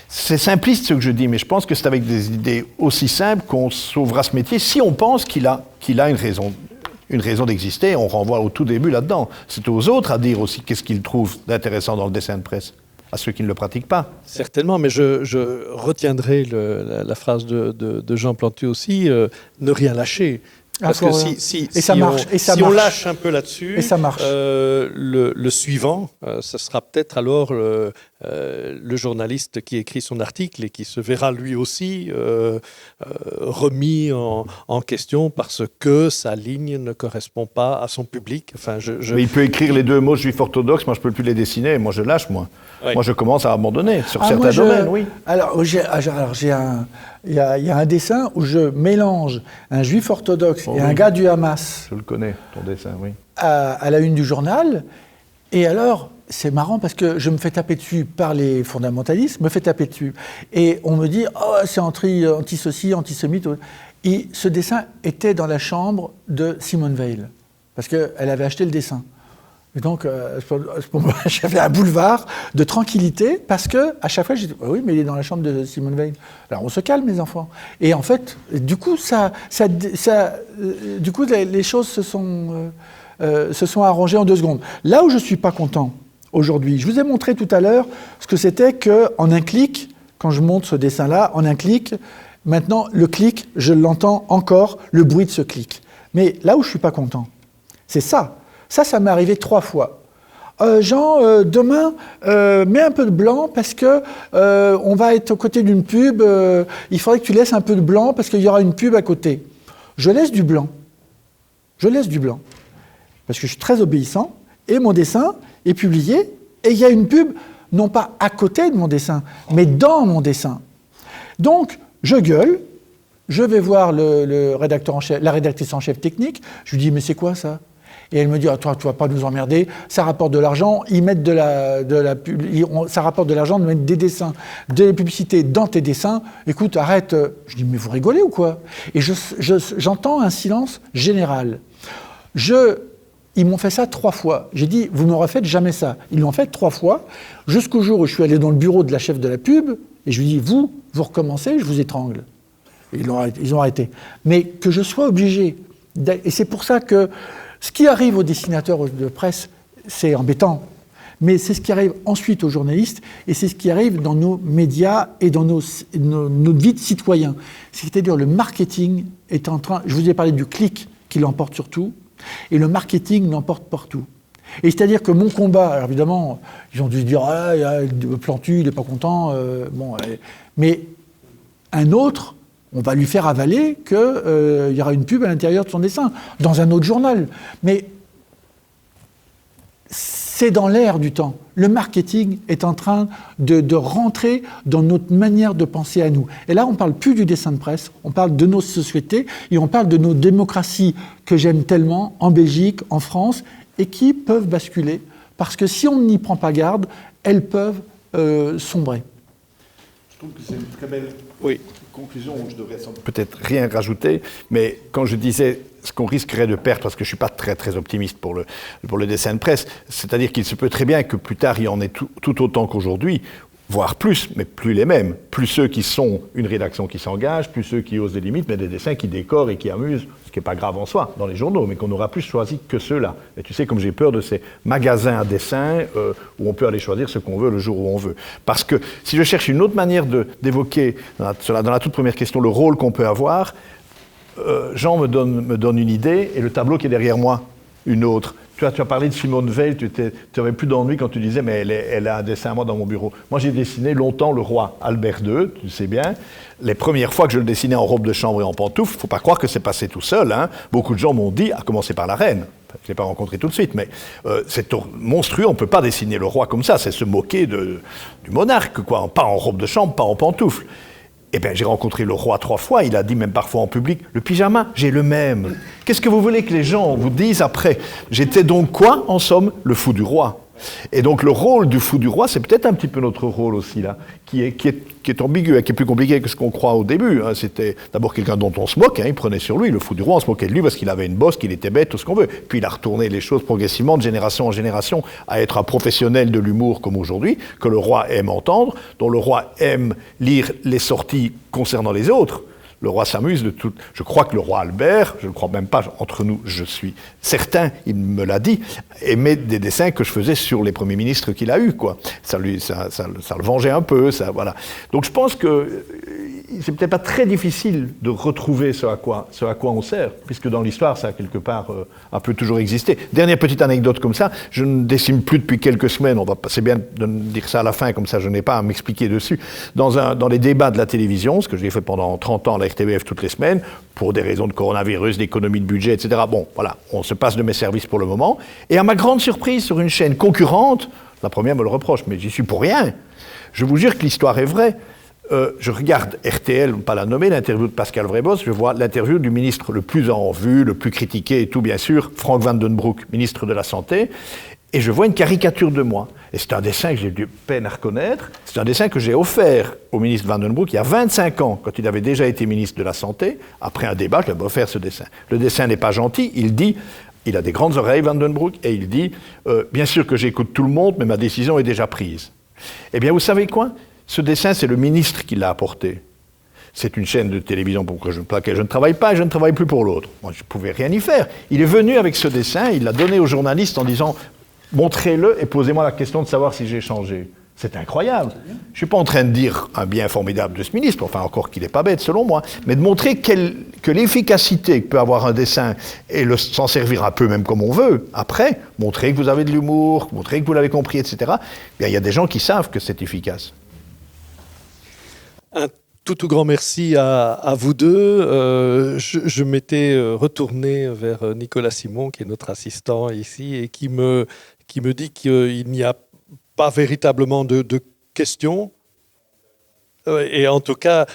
C'est simpliste ce que je dis, mais je pense que c'est avec des idées aussi simples qu'on sauvera ce métier si on pense qu'il a une raison d'exister. On renvoie au tout début là-dedans. C'est aux autres à dire aussi qu'est-ce qu'ils trouvent d'intéressant dans le dessin de presse, à ceux qui ne le pratiquent pas. Certainement, mais je retiendrai la phrase de Jean Plantu aussi, ne rien lâcher. Parce que si on lâche un peu là-dessus, le suivant, ce sera peut-être alors le journaliste qui écrit son article et qui se verra lui aussi remis en question parce que sa ligne ne correspond pas à son public. Enfin, Mais il peut écrire les deux mots juif orthodoxe, moi je ne peux plus les dessiner, moi je lâche, moi. Oui. Moi je commence à abandonner sur certains domaines, oui. Alors, il y a un dessin où je mélange un juif orthodoxe et un gars du Hamas. Je le connais, ton dessin, oui. À la une du journal. Et alors, c'est marrant parce que je me fais taper dessus par les fondamentalistes, me fais taper dessus. Et on me dit, oh, c'est anti-ceci, antisémite. Et ce dessin était dans la chambre de Simone Veil, parce qu'elle avait acheté le dessin. Et donc, j'avais un boulevard de tranquillité, parce que à chaque fois, je dis, oui, mais il est dans la chambre de Simone Veil. Alors, on se calme, les enfants. Et en fait, du coup, les choses se sont arrangées en 2 secondes. Là où je ne suis pas content aujourd'hui, je vous ai montré tout à l'heure ce que c'était qu'en un clic, quand je monte ce dessin-là, en un clic, maintenant, le clic, je l'entends encore, le bruit de ce clic. Mais là où je ne suis pas content, c'est ça. Ça m'est arrivé 3 fois. Jean, demain, mets un peu de blanc parce que on va être aux côtés d'une pub. Il faudrait que tu laisses un peu de blanc parce qu'il y aura une pub à côté. Je laisse du blanc. Parce que je suis très obéissant. Et mon dessin est publié. Et il y a une pub, non pas à côté de mon dessin, mais dans mon dessin. Donc, je gueule. Je vais voir le rédacteur en chef, la rédactrice en chef technique. Je lui dis, mais c'est quoi ça ? Et elle me dit, toi, tu vas pas nous emmerder, ça rapporte de l'argent, ils mettent ça rapporte de l'argent de mettre des dessins, des publicités dans tes dessins. Écoute, arrête. Je dis, mais vous rigolez ou quoi ? Et j'entends un silence général. Ils m'ont fait ça 3 fois. J'ai dit, vous ne refaites jamais ça. Ils l'ont fait 3 fois, jusqu'au jour où je suis allé dans le bureau de la chef de la pub, et je lui ai dit, vous recommencez, je vous étrangle. Et ils ont arrêté. Mais que je sois obligé, et c'est pour ça que ce qui arrive aux dessinateurs de presse, c'est embêtant. Mais c'est ce qui arrive ensuite aux journalistes, et c'est ce qui arrive dans nos médias et dans notre vie de citoyen. C'est-à-dire le marketing est en train... Je vous ai parlé du clic qui l'emporte sur tout, et le marketing l'emporte partout. Et c'est-à-dire que mon combat, alors évidemment, ils ont dû se dire « Plantu, il n'est pas content. Mais un autre... on va lui faire avaler qu'il y aura une pub à l'intérieur de son dessin, dans un autre journal. Mais c'est dans l'air du temps. Le marketing est en train de rentrer dans notre manière de penser à nous. Et là, on ne parle plus du dessin de presse, on parle de nos sociétés et on parle de nos démocraties que j'aime tellement, en Belgique, en France, et qui peuvent basculer, parce que si on n'y prend pas garde, elles peuvent sombrer. Je trouve que c'est une très belle Oui. conclusion où je devrais peut-être rien rajouter, mais quand je disais ce qu'on risquerait de perdre, parce que je ne suis pas très très optimiste pour le dessin de presse, c'est-à-dire qu'il se peut très bien que plus tard il y en ait tout autant qu'aujourd'hui, voire plus, mais plus les mêmes. Plus ceux qui sont une rédaction qui s'engage, plus ceux qui osent des limites, mais des dessins qui décorent et qui amusent, ce qui n'est pas grave en soi dans les journaux, mais qu'on n'aura plus choisi que ceux-là. Et tu sais, comme j'ai peur de ces magasins à dessins où on peut aller choisir ce qu'on veut le jour où on veut. Parce que si je cherche une autre manière d'évoquer, dans la toute première question, le rôle qu'on peut avoir, Jean me donne une idée, et le tableau qui est derrière moi, une autre. Tu as parlé de Simone Veil, tu n'avais plus d'ennui quand tu disais, mais elle a un dessin à moi dans mon bureau. Moi, j'ai dessiné longtemps le roi Albert II, tu sais bien. Les premières fois que je le dessinais en robe de chambre et en pantoufles, il ne faut pas croire que c'est passé tout seul. Hein. Beaucoup de gens m'ont dit, à commencer par la reine. Je ne l'ai pas rencontré tout de suite, mais c'est monstrueux, on ne peut pas dessiner le roi comme ça, c'est se moquer du monarque, quoi. Pas en robe de chambre, pas en pantoufles. Eh bien, j'ai rencontré le roi 3 fois, il a dit même parfois en public, le pyjama, j'ai le même. Qu'est-ce que vous voulez que les gens vous disent après? J'étais donc quoi, en somme? Le fou du roi. Et donc le rôle du fou du roi, c'est peut-être un petit peu notre rôle aussi, là, qui est ambigu, qui est plus compliqué que ce qu'on croit au début. Hein. C'était d'abord quelqu'un dont on se moque, hein, il prenait sur lui, le fou du roi, on se moquait de lui parce qu'il avait une bosse, qu'il était bête, tout ce qu'on veut. Puis il a retourné les choses progressivement, de génération en génération, à être un professionnel de l'humour comme aujourd'hui, que le roi aime entendre, dont le roi aime lire les sorties concernant les autres. Le roi s'amuse de tout. Je crois que le roi Albert, je ne crois même pas, entre nous, je suis certain, il me l'a dit, aimait des dessins que je faisais sur les premiers ministres qu'il a eus, quoi. Ça le vengeait un peu, ça, voilà. Donc je pense que c'est peut-être pas très difficile de retrouver ce à quoi on sert, puisque dans l'histoire, ça a quelque part un peu toujours existé. Dernière petite anecdote comme ça, je ne dessine plus depuis quelques semaines, c'est bien de dire ça à la fin, comme ça je n'ai pas à m'expliquer dessus, dans les débats de la télévision, ce que j'ai fait pendant 30 ans à la RTBF toutes les semaines, pour des raisons de coronavirus, d'économie de budget, etc. Bon, voilà, on se passe de mes services pour le moment, et à ma grande surprise, sur une chaîne concurrente, la première me le reproche, mais j'y suis pour rien. Je vous jure que l'histoire est vraie. Je regarde RTL, pas la nommer, l'interview de Pascal Vrébos, je vois l'interview du ministre le plus en vue, le plus critiqué et tout, bien sûr, Frank Van Den Broek, ministre de la Santé, et je vois une caricature de moi. Et c'est un dessin que j'ai eu peine à reconnaître, c'est un dessin que j'ai offert au ministre Van Den Broek il y a 25 ans, quand il avait déjà été ministre de la Santé. Après un débat, je lui ai offert ce dessin. Le dessin n'est pas gentil, il dit... Il a des grandes oreilles, Van Den Broek, et il dit « Bien sûr que j'écoute tout le monde, mais ma décision est déjà prise. » Eh bien, vous savez quoi? Ce dessin, c'est le ministre qui l'a apporté. C'est une chaîne de télévision pour laquelle je ne travaille pas et je ne travaille plus pour l'autre. Moi, je ne pouvais rien y faire. Il est venu avec ce dessin, il l'a donné aux journalistes en disant « Montrez-le et posez-moi la question de savoir si j'ai changé. » C'est incroyable. Je ne suis pas en train de dire un bien formidable de ce ministre, enfin encore qu'il n'est pas bête selon moi, mais de montrer que l'efficacité que peut avoir un dessin et s'en servir un peu même comme on veut, après, montrer que vous avez de l'humour, montrer que vous l'avez compris, etc. Bien, il y a des gens qui savent que c'est efficace. Un tout grand merci à vous deux. Je m'étais retourné vers Nicolas Simon, qui est notre assistant ici, et qui me dit qu'il n'y a pas véritablement de questions. Et en tout cas,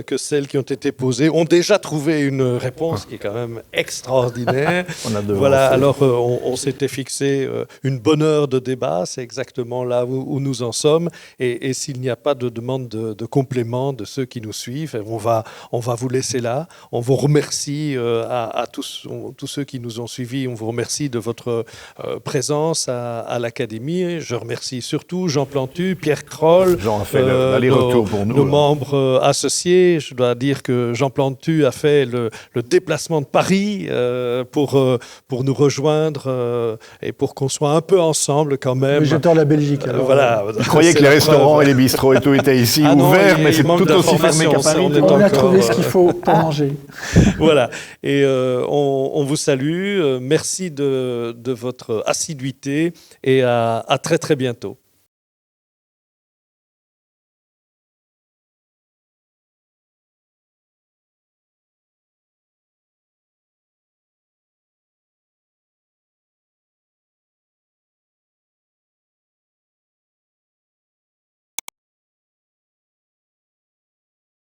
que celles qui ont été posées ont déjà trouvé une réponse qui est quand même extraordinaire. Voilà, alors on s'était fixé une bonne heure de débat, c'est exactement là où nous en sommes. Et s'il n'y a pas de demande de complément de ceux qui nous suivent, on va vous laisser là. On vous remercie à tous ceux qui nous ont suivis. On vous remercie de votre présence à l'Académie. Je remercie surtout Jean Plantu, Pierre Kroll. Jean a fait l'aller-retour pour nous. Nos membres associés, je dois dire que Jean Plantu a fait le déplacement de Paris pour nous rejoindre et pour qu'on soit un peu ensemble quand même. Oui, j'étais en la Belgique. Alors, voilà. Je croyais que les restaurants et les bistrots et tout étaient ici ouverts, mais c'est tout aussi fermé qu'à Paris. On a trouvé ce qu'il faut pour manger. Voilà. Et on vous salue. Merci de votre assiduité et à très très bientôt.